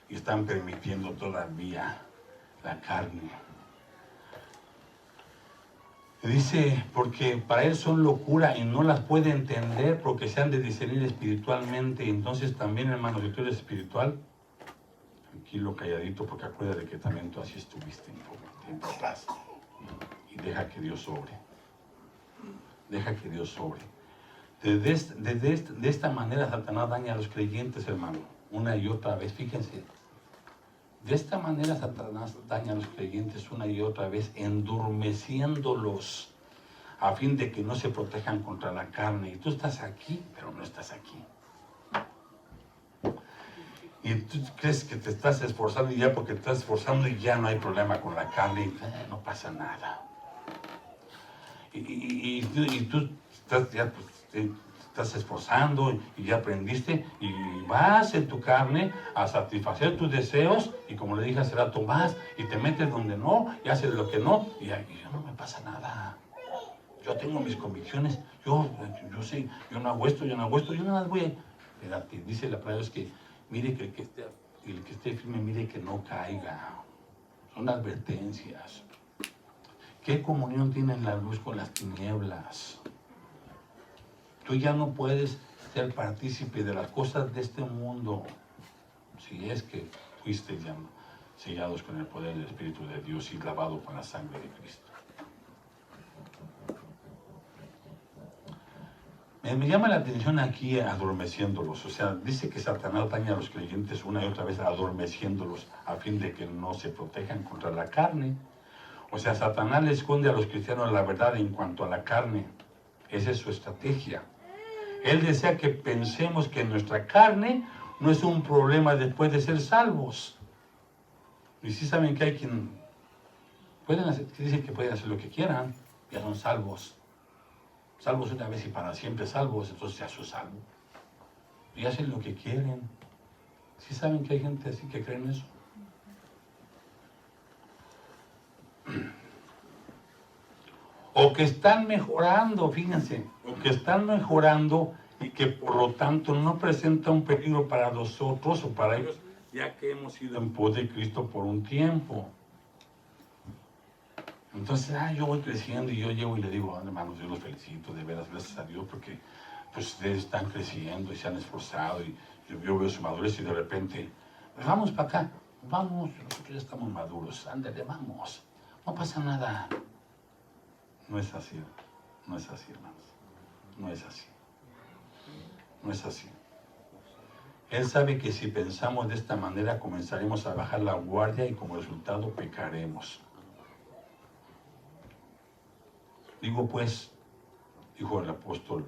S1: y están permitiendo todavía la carne. Dice, porque para él son locura y no las puede entender porque se han de discernir espiritualmente. Entonces también, hermano, si tú eres espiritual, tranquilo, calladito, porque acuérdate que también tú así estuviste un poco tiempo atrás. Y deja que Dios sobre. Deja que Dios sobre. De esta manera Satanás daña a los creyentes, hermano, una y otra vez. Fíjense, de esta manera Satanás daña a los creyentes una y otra vez, endurmeciéndolos a fin de que no se protejan contra la carne. Y tú estás aquí, pero no estás aquí. Y tú crees que te estás esforzando y ya porque te estás esforzando y ya no hay problema con la carne, y no pasa nada. Y tú estás ya te estás esforzando y ya aprendiste y vas en tu carne a satisfacer tus deseos y como le dije hace rato, vas y te metes donde no y haces lo que no y ya no me pasa nada. Yo tengo mis convicciones, yo sé, yo no hago esto, yo nada más voy a... Espérate, dice la palabra es que mire que el que esté firme, mire que no caiga. Son advertencias. ¿Qué comunión tiene la luz con las tinieblas? Tú ya no puedes ser partícipe de las cosas de este mundo, si es que fuiste ya sellados con el poder del Espíritu de Dios y lavado con la sangre de Cristo. Me llama la atención aquí adormeciéndolos, o sea, dice que Satanás daña a los creyentes una y otra vez adormeciéndolos a fin de que no se protejan contra la carne. O sea, Satanás le esconde a los cristianos la verdad en cuanto a la carne. Esa es su estrategia. Él desea que pensemos que nuestra carne no es un problema después de ser salvos. Y sí saben que hay quien que dicen que pueden hacer lo que quieran, ya son salvos. Salvos una vez y para siempre salvos, entonces ya son salvos. Y hacen lo que quieren. ¿Sí saben que hay gente así que creen eso? O que están mejorando, fíjense, o que están mejorando y que por lo tanto no presenta un peligro para nosotros o para ellos, ya que hemos sido en pos de Cristo por un tiempo. Entonces, yo voy creciendo y yo llego y le digo, hermanos, yo los felicito, de veras, gracias a Dios, porque pues ustedes están creciendo y se han esforzado y yo veo su madurez y de repente, pues, vamos para acá, vamos, nosotros ya estamos maduros, ándale, vamos, no pasa nada. No es así, no es así, hermanos, no es así, no es así. Él sabe que si pensamos de esta manera comenzaremos a bajar la guardia y como resultado pecaremos. Digo pues, dijo el apóstol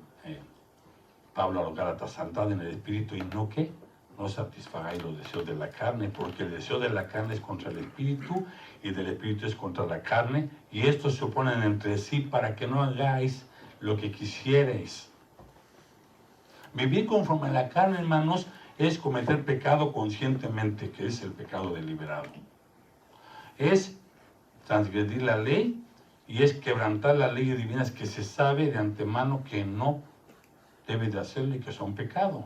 S1: Pablo a los Gálatas, andad en el Espíritu y no que no satisfagáis los deseos de la carne, porque el deseo de la carne es contra el Espíritu y del Espíritu es contra la carne, y estos se oponen entre sí para que no hagáis lo que quisierais. Vivir conforme a la carne, hermanos, es cometer pecado conscientemente, que es el pecado deliberado. Es transgredir la ley y es quebrantar las leyes divinas que se sabe de antemano que no debe de hacerlo y que son pecado.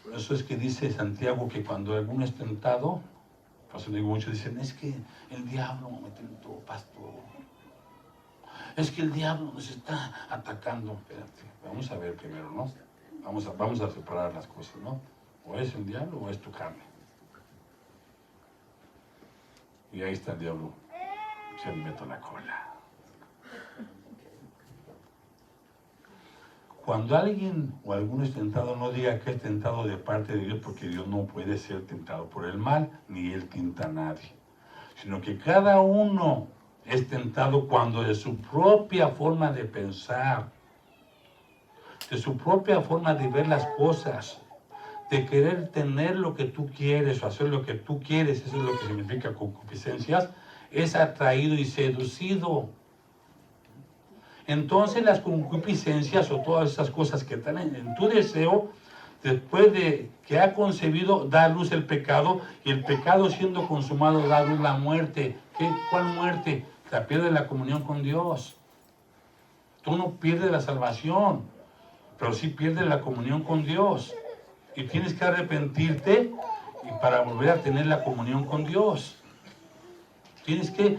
S1: Por eso es que dice Santiago que cuando alguno es tentado, pues digo, muchos dicen, es que el diablo me tentó, pastor. Es que el diablo nos está atacando. Espérate, vamos a ver primero, ¿no? Vamos a separar las cosas, ¿no? O es el diablo o es tu carne. Y ahí está el diablo, se le mete la cola. Cuando alguien o alguno es tentado, no diga que es tentado de parte de Dios, porque Dios no puede ser tentado por el mal, ni Él tienta a nadie. Sino que cada uno es tentado cuando de su propia forma de pensar, de su propia forma de ver las cosas, de querer tener lo que tú quieres o hacer lo que tú quieres, eso es lo que significa concupiscencias, es atraído y seducido. Entonces las concupiscencias o todas esas cosas que están en tu deseo, después de que ha concebido, da a luz el pecado, y el pecado siendo consumado da a luz la muerte. ¿Cuál muerte? La pierde la comunión con Dios. Tú no pierdes la salvación, pero sí pierdes la comunión con Dios. Y tienes que arrepentirte para volver a tener la comunión con Dios. Tienes que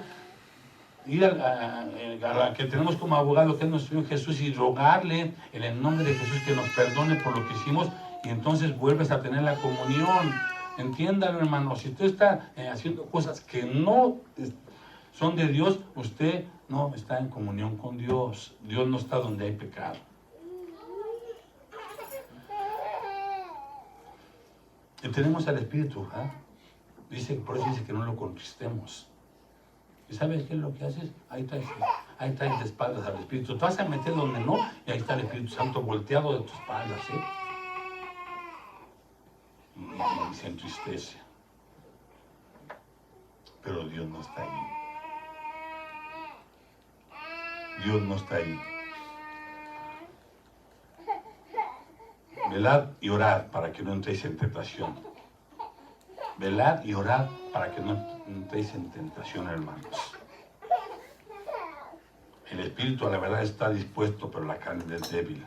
S1: ir a la que tenemos como abogado, que es nuestro Señor Jesús, y rogarle en el nombre de Jesús que nos perdone por lo que hicimos, y entonces vuelves a tener la comunión. Entiéndalo, hermano, si usted está haciendo cosas que no son de Dios, usted no está en comunión con Dios. Dios no está donde hay pecado. Y tenemos al Espíritu, ¿eh? Por eso dice que no lo contristemos. ¿Y sabes qué es lo que haces? Ahí traes de espaldas al Espíritu. Te vas a meter donde no, y ahí está el Espíritu Santo volteado de tus espaldas, ¿eh? Y se entristece. Pero Dios no está ahí. Dios no está ahí. Velad y orad para que no entréis en tentación. Velad y orad para que no entréis en tentación, hermanos. El espíritu a la verdad está dispuesto, pero la carne es débil.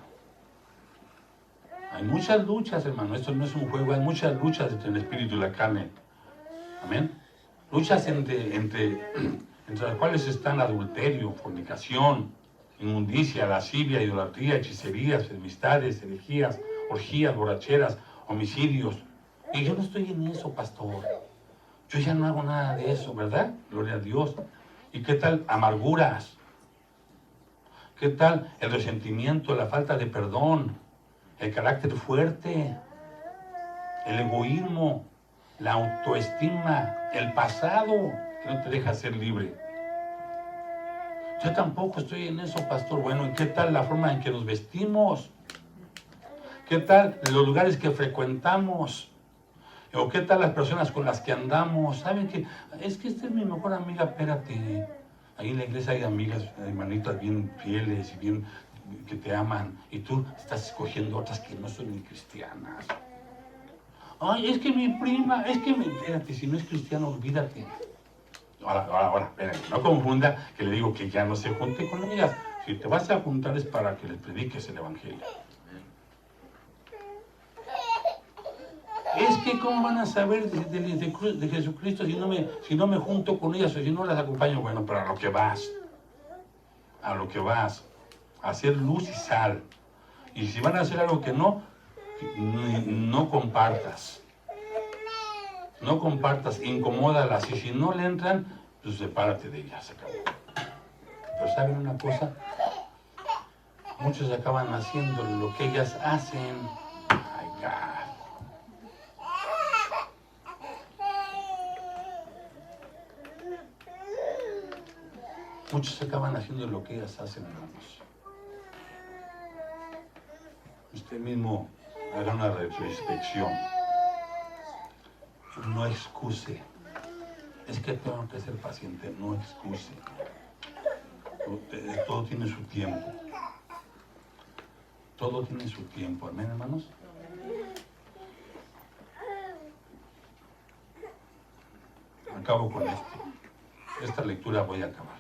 S1: Hay muchas luchas, hermano. Esto no es un juego. Hay muchas luchas entre el espíritu y la carne. Amén. Luchas entre las cuales están adulterio, fornicación, inmundicia, lascivia, idolatría, hechicerías, enemistades, herejías, orgías, borracheras, homicidios. Y yo no estoy en eso, pastor. Yo ya no hago nada de eso, ¿verdad? Gloria a Dios. ¿Y qué tal amarguras? ¿Qué tal el resentimiento, la falta de perdón, el carácter fuerte, el egoísmo, la autoestima, el pasado que no te deja ser libre? Yo tampoco estoy en eso, pastor. Bueno, ¿y qué tal la forma en que nos vestimos? ¿Qué tal los lugares que frecuentamos? ¿O qué tal las personas con las que andamos? ¿Saben qué? Es que esta es mi mejor amiga, espérate. Ahí en la iglesia hay amigas, hermanitas bien fieles y bien que te aman. Y tú estás escogiendo otras que no son ni cristianas. Ay, es que mi prima, espérate, si no es cristiano, olvídate. Ahora, espérate, no confunda que le digo que ya no se junte con ellas. Si te vas a juntar es para que les prediques el evangelio. Es que cómo van a saber de Jesucristo si no me junto con ellas o si no las acompaño. Bueno, pero a lo que vas, a hacer luz y sal. Y si van a hacer algo que no compartas. No compartas, incomódalas. Y si no le entran, pues sepárate de ellas. Pero ¿saben una cosa? Muchos acaban haciendo lo que ellas hacen. Ay, God. Muchos acaban haciendo lo que ellas hacen, hermanos. Usted mismo haga una retrospección. No excuse. Es que tengo que ser paciente, no excuse. Todo tiene su tiempo. Todo tiene su tiempo. Amén, hermanos. Acabo con esto. Esta lectura voy a acabar.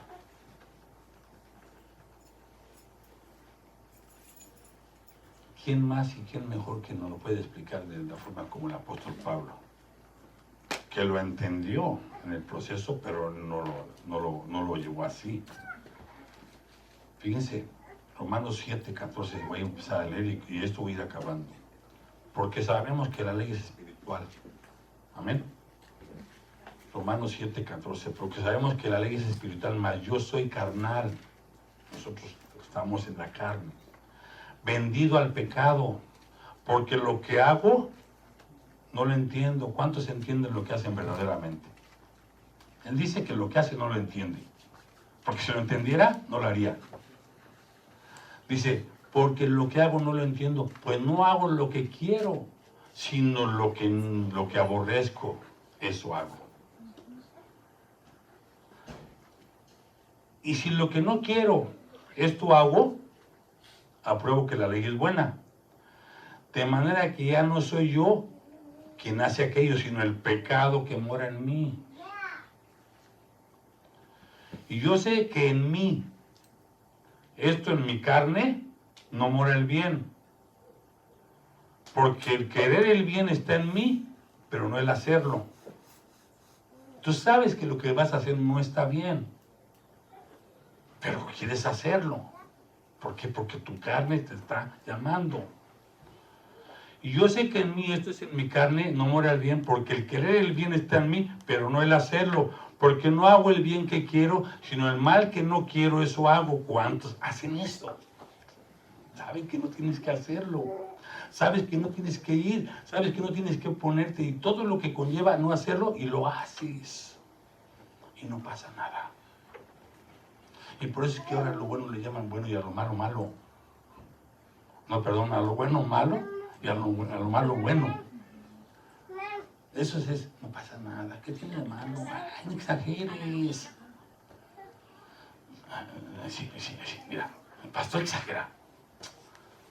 S1: ¿Quién más y quién mejor que nos lo puede explicar de la forma como el apóstol Pablo? Que lo entendió en el proceso, pero no lo llevó así. Fíjense, Romanos 7:14, voy a empezar a leer y esto voy a ir acabando. Porque sabemos que la ley es espiritual. Amén. Romanos 7:14, porque sabemos que la ley es espiritual, mas yo soy carnal. Nosotros estamos en la carne. Vendido al pecado, porque lo que hago no lo entiendo. ¿Cuántos entienden lo que hacen verdaderamente? Él dice que lo que hace no lo entiende, porque si lo entendiera, no lo haría. Dice, porque lo que hago no lo entiendo, pues no hago lo que quiero, sino lo que aborrezco, eso hago. Y si lo que no quiero, esto hago, apruebo que la ley es buena. De manera que ya no soy yo quien hace aquello, sino el pecado que mora en mí. Y yo sé que en mí, esto en mi carne, no mora el bien. Porque el querer el bien está en mí, pero no el hacerlo. Tú sabes que lo que vas a hacer no está bien, pero quieres hacerlo. ¿Por qué? Porque tu carne te está llamando. Y yo sé que en mí, esto es en mi carne, no mora el bien, porque el querer el bien está en mí, pero no el hacerlo. Porque no hago el bien que quiero, sino el mal que no quiero, eso hago. ¿Cuántos hacen esto? Saben que no tienes que hacerlo. Sabes que no tienes que ir. Sabes que no tienes que ponerte. Y todo lo que conlleva no hacerlo, y lo haces. Y no pasa nada. Y por eso es que ahora a lo bueno le llaman bueno y a lo malo malo. No, perdón, a lo bueno malo y a lo malo bueno. Eso es, no pasa nada. ¿Qué tiene de malo? Ay, no exageres. Sí, mira, el pastor exagera.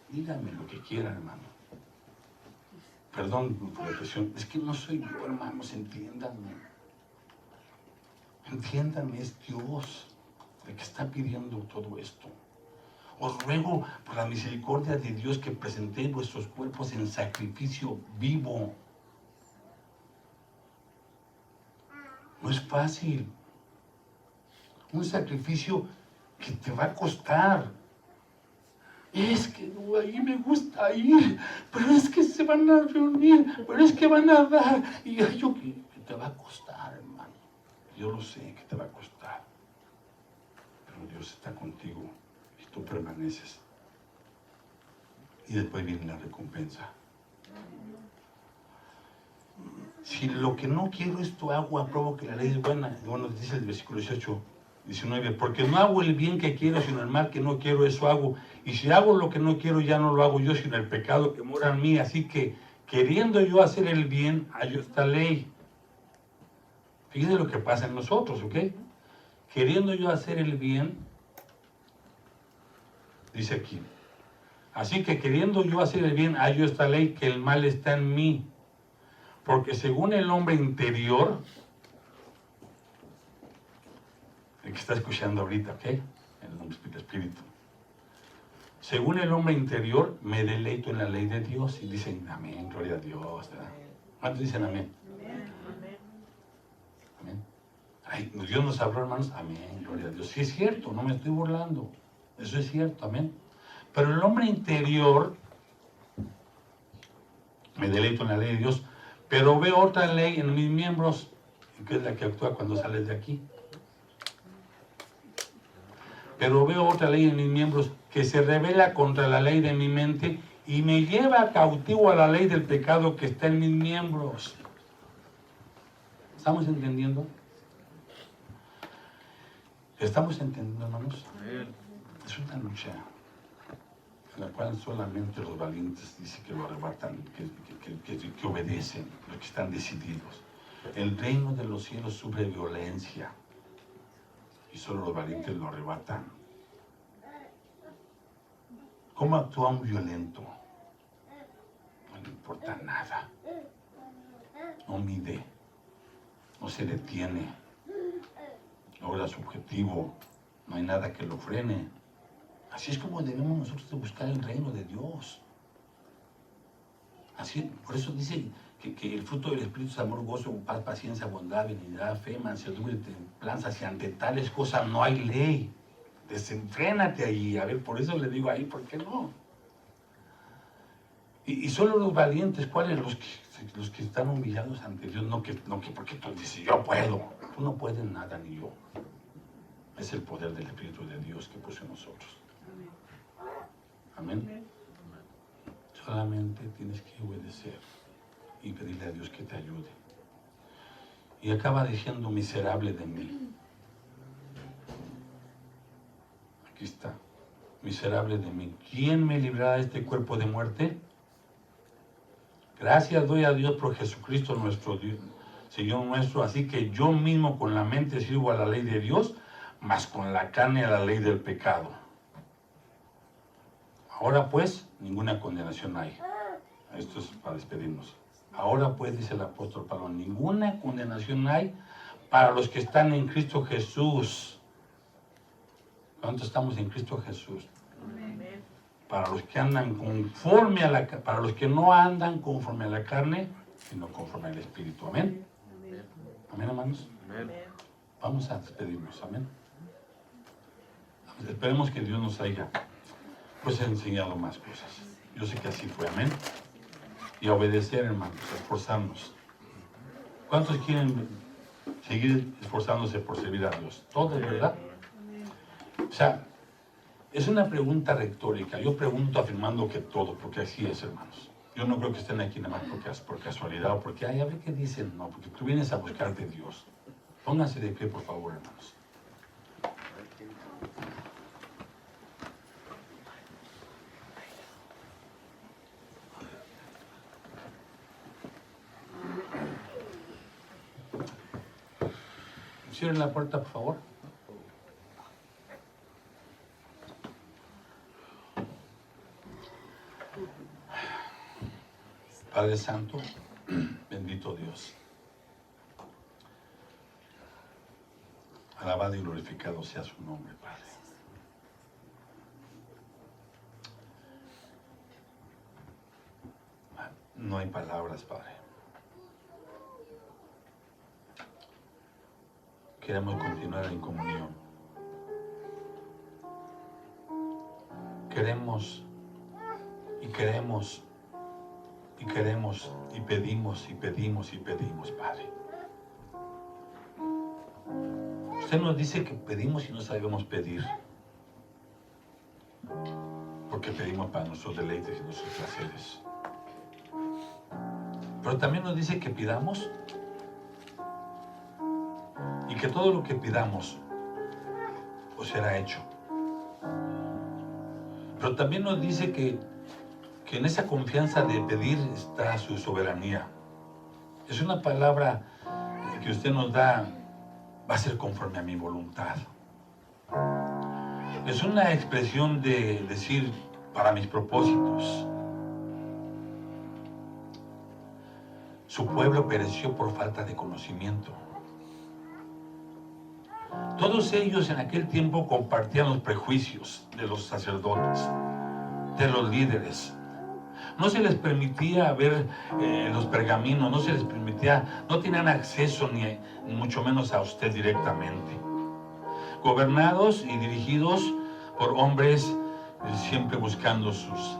S1: Díganme lo que quieran, hermano. Perdón por la expresión. Es que no soy yo, hermanos, entiéndanme. Entiéndanme, es Dios el que está pidiendo todo esto. Os ruego por la misericordia de Dios que presentéis vuestros cuerpos en sacrificio vivo. No es fácil. Un sacrificio que te va a costar. Es que no, ahí me gusta ir, pero es que se van a reunir, pero es que van a dar. Y yo que te va a costar, hermano. Yo lo sé que te va a costar. Pero Dios está contigo y tú permaneces. Y después viene la recompensa. Si lo que no quiero esto hago, apruebo que la ley es buena. Bueno, dice el versículo 18, 19, porque no hago el bien que quiero, sino el mal que no quiero, eso hago. Y si hago lo que no quiero, ya no lo hago yo, sino el pecado que mora en mí. Así que, queriendo yo hacer el bien, hallo esta ley. Fíjense lo que pasa en nosotros, ¿ok? Queriendo yo hacer el bien, dice aquí. Así que queriendo yo hacer el bien, hallo esta ley, que el mal está en mí. Porque según el hombre interior, el que está escuchando ahorita, ¿ok? En el nombre del Espíritu. Según el hombre interior, me deleito en la ley de Dios. Y dicen, amén, gloria a Dios. ¿Verdad? ¿Cuántos dicen amén? Amén. Ay, Dios nos habló, hermanos. Amén, gloria a Dios. Sí es cierto, no me estoy burlando. Eso es cierto, amén. Pero el hombre interior, me deleito en la ley de Dios, pero veo otra ley en mis miembros, que es la que actúa cuando sales de aquí. Pero veo otra ley en mis miembros que se revela contra la ley de mi mente y me lleva cautivo a la ley del pecado que está en mis miembros. ¿Estamos entendiendo? ¿Estamos entendiendo, hermanos? Es una lucha en la cual solamente los valientes dicen que lo arrebatan, que obedecen, los que están decididos. El reino de los cielos sufre violencia y solo los valientes lo arrebatan. ¿Cómo actúa un violento? No le importa nada. No mide, no se detiene, logra su objetivo, no hay nada que lo frene. Así es como debemos nosotros de buscar el reino de Dios. Así, por eso dice que el fruto del Espíritu es amor, gozo, paz, paciencia, bondad, benignidad, fe, mansedumbre, templanza. Si ante tales cosas no hay ley, desenfrénate allí. A ver, por eso le digo ahí, ¿por qué no? Y solo los valientes, ¿cuáles? Los que están humillados ante Dios, no que porque tú dices, yo puedo. Tú no puedes nada, ni yo. Es el poder del Espíritu de Dios que puso en nosotros. Amén. Solamente tienes que obedecer y pedirle a Dios que te ayude. Y acaba diciendo, miserable de mí. Aquí está. Miserable de mí. ¿Quién me librará de este cuerpo de muerte? Gracias doy a Dios por Jesucristo nuestro Dios, Señor nuestro. Así que yo mismo con la mente sirvo a la ley de Dios, mas con la carne a la ley del pecado. Ahora pues, ninguna condenación hay. Esto es para despedirnos. Ahora pues, dice el apóstol Pablo, ninguna condenación hay para los que están en Cristo Jesús. ¿Cuántos estamos en Cristo Jesús? Para los que andan conforme a la, para los que no andan conforme a la carne, sino conforme al Espíritu. Amén. Amén, hermanos. Vamos a despedirnos. Amén. Esperemos que Dios nos haya pues enseñado más cosas. Yo sé que así fue. Amén. Y a obedecer, hermanos, a esforzarnos. ¿Cuántos quieren seguir esforzándose por servir a Dios? Todos, ¿verdad? O sea, es una pregunta retórica. Yo pregunto afirmando que todo, porque así es, hermanos. Yo no creo que estén aquí nada más por casualidad o porque, ay, a ver qué dicen. No, porque tú vienes a buscar de Dios. Pónganse de pie, por favor, hermanos. Cierren la puerta, por favor. Padre Santo, bendito Dios. Alabado y glorificado sea su nombre, Padre. No hay palabras, Padre. Queremos continuar en comunión. Queremos y queremos y queremos y pedimos y pedimos y pedimos, Padre. Usted nos dice que pedimos y no sabemos pedir. Porque pedimos para nuestros deleites y nuestros placeres. Pero también nos dice que pidamos y que todo lo que pidamos pues será hecho. Pero también nos dice que en esa confianza de pedir está su soberanía. Es una palabra que usted nos da, va a ser conforme a mi voluntad. Es una expresión de decir, para mis propósitos. Su pueblo pereció por falta de conocimiento. Todos ellos en aquel tiempo compartían los prejuicios de los sacerdotes, de los líderes. No se les permitía ver los pergaminos, no se les permitía, no tenían acceso ni mucho menos a usted directamente. Gobernados y dirigidos por hombres siempre buscando sus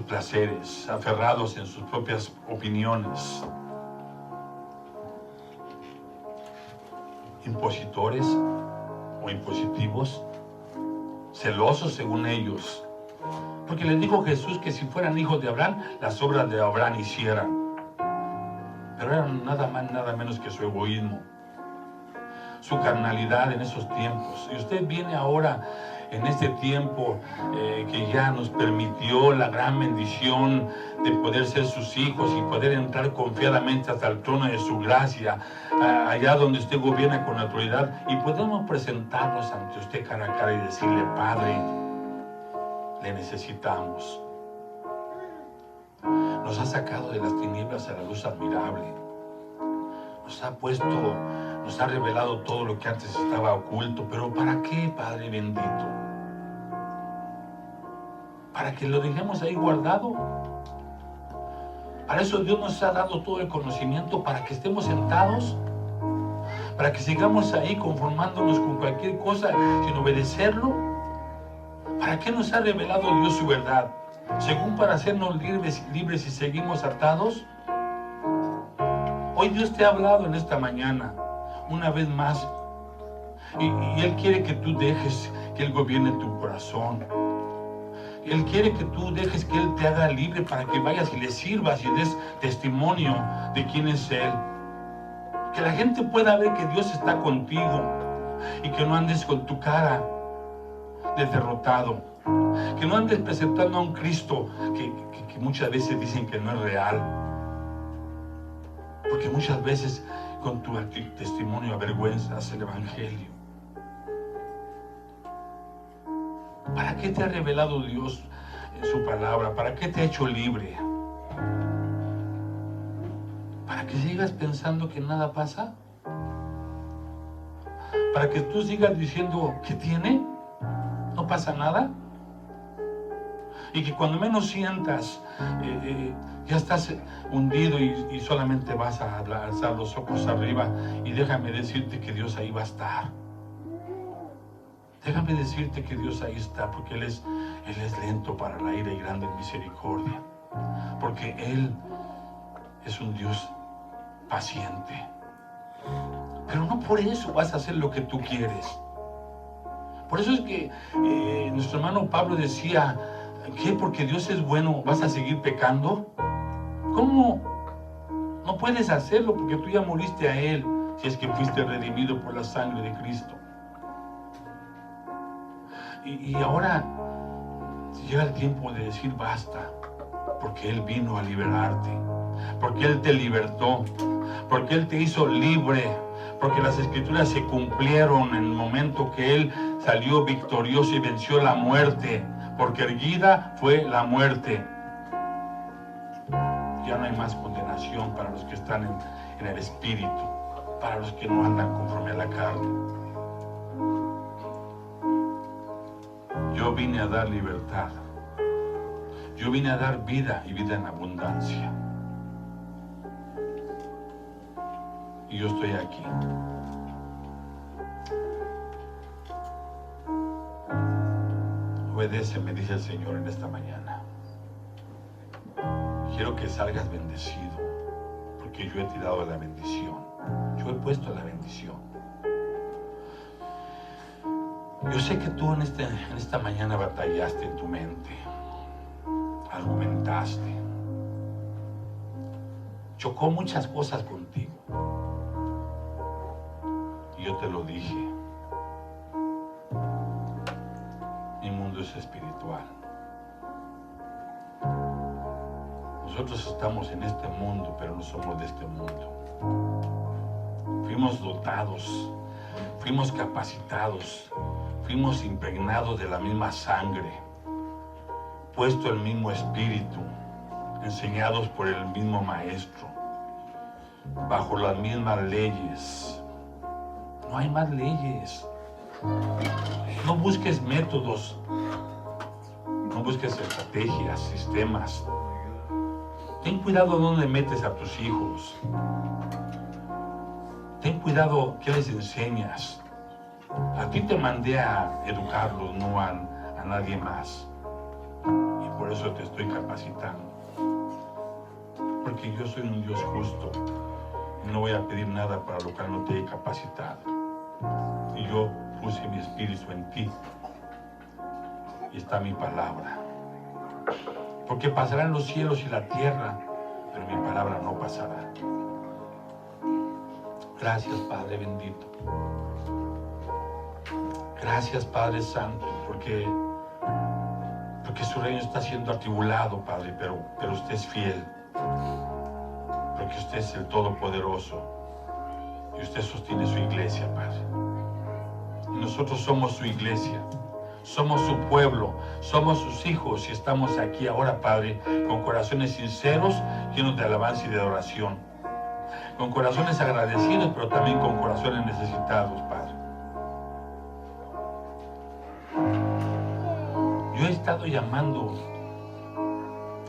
S1: placeres, aferrados en sus propias opiniones. Impositores o impositivos, celosos según ellos. Porque les dijo Jesús que si fueran hijos de Abraham, las obras de Abraham hicieran. Pero eran nada más, nada menos que su egoísmo, su carnalidad en esos tiempos. Y usted viene ahora en este tiempo que ya nos permitió la gran bendición de poder ser sus hijos y poder entrar confiadamente hasta el trono de su gracia, allá donde usted gobierna con autoridad, y podemos presentarnos ante usted cara a cara y decirle: Padre, le necesitamos. Nos ha sacado de las tinieblas a la luz admirable. Nos ha puesto, nos ha revelado todo lo que antes estaba oculto. ¿Pero para qué, Padre bendito? ¿Para que lo dejemos ahí guardado? Para eso Dios nos ha dado todo el conocimiento, para que estemos sentados, para que sigamos ahí conformándonos con cualquier cosa sin obedecerlo. ¿Para qué nos ha revelado Dios su verdad? ¿Según para hacernos libres y seguimos atados? Hoy Dios te ha hablado en esta mañana, una vez más, y Él quiere que tú dejes que Él gobierne tu corazón. Él quiere que tú dejes que Él te haga libre para que vayas y le sirvas y des testimonio de quién es Él. Que la gente pueda ver que Dios está contigo y que no andes con tu cara de derrotado. Que no andes presentando a un Cristo que muchas veces dicen que no es real. Porque muchas veces con tu testimonio avergüenzas el Evangelio. ¿Para qué te ha revelado Dios en su palabra? ¿Para qué te ha hecho libre? ¿Para que sigas pensando que nada pasa? ¿Para que tú sigas diciendo que tiene? ¿No pasa nada? Y que cuando menos sientas, ya estás hundido y solamente vas a alzar los ojos arriba. Y déjame decirte que Dios ahí va a estar. Déjame decirte que Dios ahí está, porque Él es lento para la ira y grande en misericordia. Porque Él es un Dios paciente. Pero no por eso vas a hacer lo que tú quieres. Por eso es que nuestro hermano Pablo decía: ¿qué? Porque Dios es bueno, ¿vas a seguir pecando? ¿Cómo? No puedes hacerlo porque tú ya moriste a Él, si es que fuiste redimido por la sangre de Cristo. Y ahora llega el tiempo de decir basta, porque Él vino a liberarte, porque Él te libertó, porque Él te hizo libre, porque las Escrituras se cumplieron en el momento que Él salió victorioso y venció la muerte, porque erguida fue la muerte. Ya no hay más condenación para los que están en el Espíritu, para los que no andan conforme a la carne. Yo vine a dar libertad. Yo vine a dar vida y vida en abundancia. Y yo estoy aquí. Obedece, me dice el Señor en esta mañana. Quiero que salgas bendecido, porque yo he tirado la bendición. Yo he puesto la bendición. Yo sé que tú en esta mañana batallaste en tu mente, argumentaste, chocó muchas cosas contigo. Y yo te lo dije, mi mundo es espiritual. Nosotros estamos en este mundo, pero no somos de este mundo. Fuimos dotados, fuimos capacitados, fuimos impregnados de la misma sangre, puesto el mismo espíritu, enseñados por el mismo maestro, bajo las mismas leyes. No hay más leyes. No busques métodos, no busques estrategias, sistemas. Ten cuidado dónde metes a tus hijos. Ten cuidado qué les enseñas. A ti te mandé a educarlos, no a nadie más. Y por eso te estoy capacitando. Porque yo soy un Dios justo. Y no voy a pedir nada para lo cual no te he capacitado. Y yo puse mi espíritu en ti. Y está mi palabra. Porque pasarán los cielos y la tierra, pero mi palabra no pasará. Gracias, Padre bendito. Gracias, Padre Santo, porque su reino está siendo atribulado, Padre, pero usted es fiel. Porque usted es el Todopoderoso y usted sostiene su iglesia, Padre. Y nosotros somos su iglesia, somos su pueblo, somos sus hijos y estamos aquí ahora, Padre, con corazones sinceros, llenos de alabanza y de adoración, con corazones agradecidos, pero también con corazones necesitados, Padre. Yo he estado llamando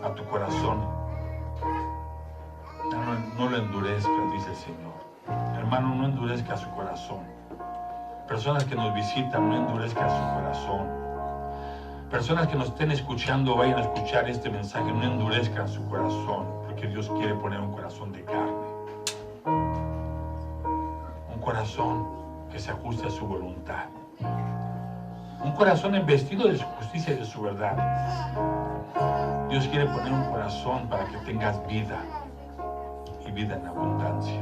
S1: a tu corazón. No lo endurezcas, dice el Señor. Hermano, no endurezca su corazón. Personas que nos visitan, no endurezcan su corazón. Personas que nos estén escuchando, vayan a escuchar este mensaje, no endurezcan su corazón, porque Dios quiere poner un corazón de carne. Un corazón que se ajuste a su voluntad. Un corazón investido de su justicia y de su verdad. Dios quiere poner un corazón para que tengas vida. Y vida en abundancia.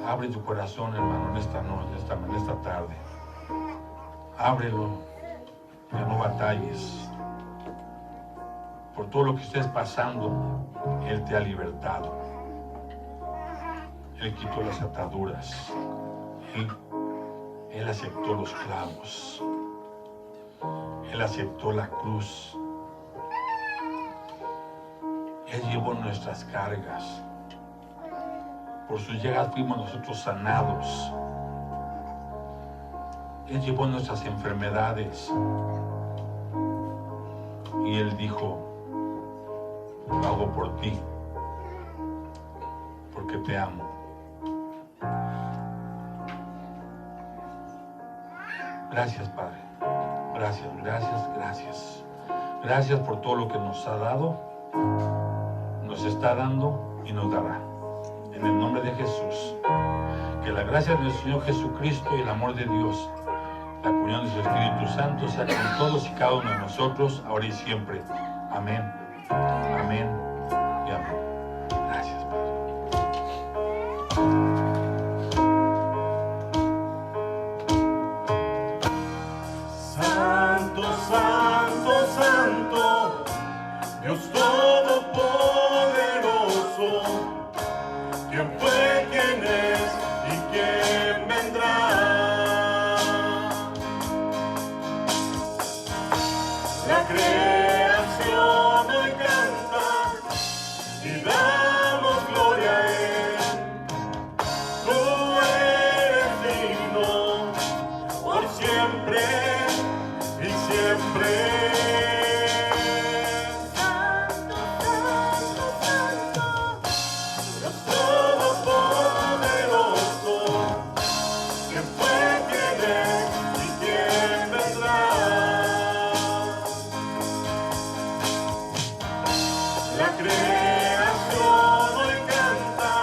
S1: Abre tu corazón, hermano, en esta noche, en esta tarde. Ábrelo, que no batalles. Por todo lo que estés pasando, Él te ha libertado. Él quitó las ataduras. Él aceptó los clavos. Él aceptó la cruz. Él llevó nuestras cargas. Por sus llagas fuimos nosotros sanados. Él llevó nuestras enfermedades. Y Él dijo, lo hago por ti, porque te amo. Gracias, Padre. Gracias, gracias, gracias. Gracias por todo lo que nos ha dado, nos está dando y nos dará. En el nombre de Jesús. Que la gracia del Señor Jesucristo y el amor de Dios, la comunión de su Espíritu Santo, sea con todos y cada uno de nosotros, ahora y siempre. Amén. Amén y amén. Gracias, Padre.
S3: Santo, santo, santo, Dios Todopoderoso, ¿quién fue, quién es y quién vendrá? La creación hoy canta y damos gloria a Él. Tú eres digno por siempre y siempre. Santo, santo, santo, Dios Todopoderoso, ¿quién fue, quién es y quién vendrá? La creación hoy canta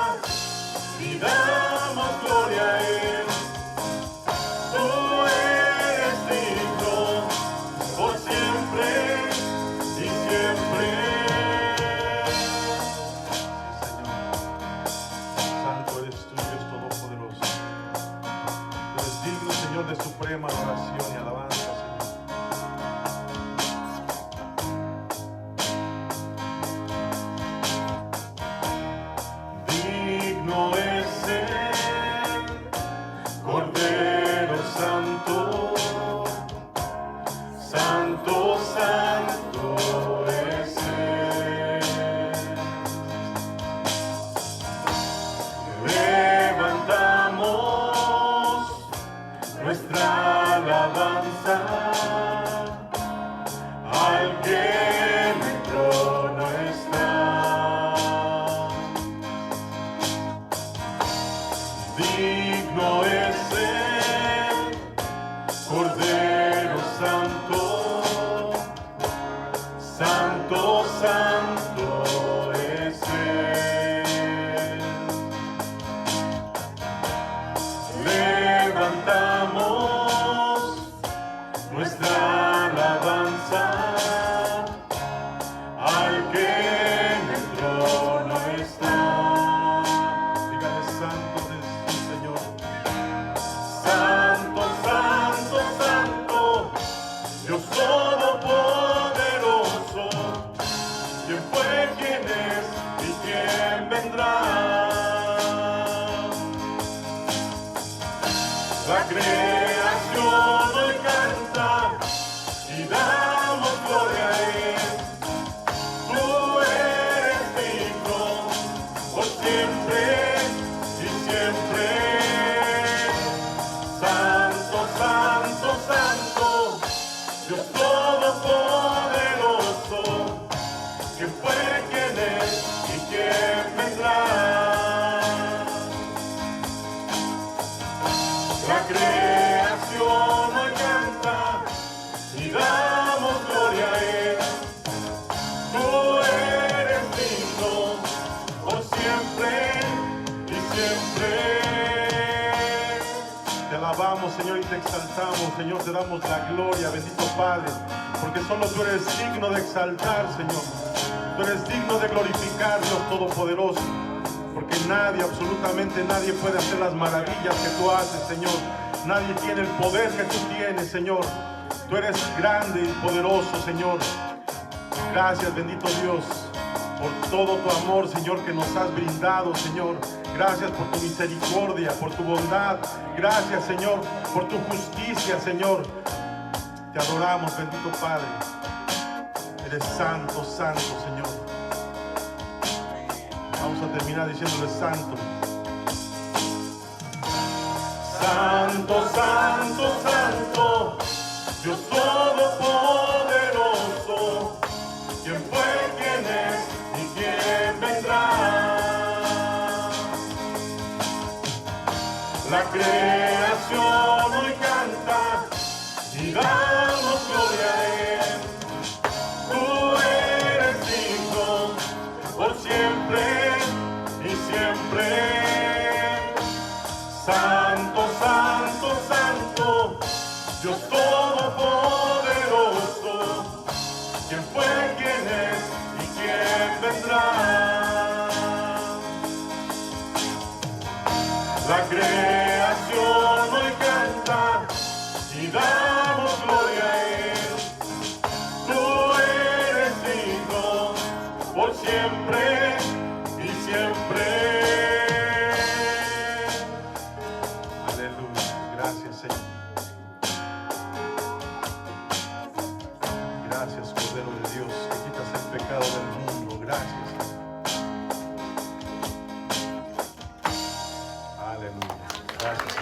S3: y damos gloria a Él. Tú eres digno por siempre y siempre.
S4: Santo eres tú, Dios Todopoderoso. Tú eres digno, Señor, de suprema adoración y alabanza, Señor.
S3: Digno es el Cordero Santo, Santo, Santo es Él. Levantamos nuestra alabanza al que en el trono está. Digno es el Cordero Santo, Santo, Santo es Él. Levantamos nuestra alabanza Dios todopoderoso, ¿quién fue, quién es y quién vendrá? La creación hoy canta y damos gloria a Él. Tú eres digno por siempre y siempre.
S4: Te alabamos, Señor, y te exaltamos, Señor, te damos la gloria, bendito Padre, porque solo tú eres digno de exaltar, Señor. Tú eres digno de glorificar, Dios Todopoderoso, porque nadie, absolutamente nadie puede hacer las maravillas que tú haces, Señor. Nadie tiene el poder que tú tienes, Señor. Tú eres grande y poderoso, Señor. Gracias, bendito Dios, por todo tu amor, Señor, que nos has brindado, Señor. Gracias por tu misericordia, por tu bondad. Gracias, Señor, por tu justicia, Señor. Te adoramos, bendito Padre. Eres santo, santo, Señor. Vamos a terminar diciéndole santo.
S3: Santo, santo, santo, Dios todopoderoso, ¿quién fue, quién es y quién vendrá? La creación hoy canta y damos gloria a Él. Tú eres digno por siempre y siempre. Santo, santo, santo, Dios todopoderoso, ¿quién fue, quién es y quién vendrá? La creación hoy canta y damos gloria a Él. Tú eres digno por siempre y siempre.
S4: Aleluya. Gracias, Señor. Gracias, Cordero de Dios, que quitas el pecado del mundo. Gracias, Señor. Aleluya. Gracias,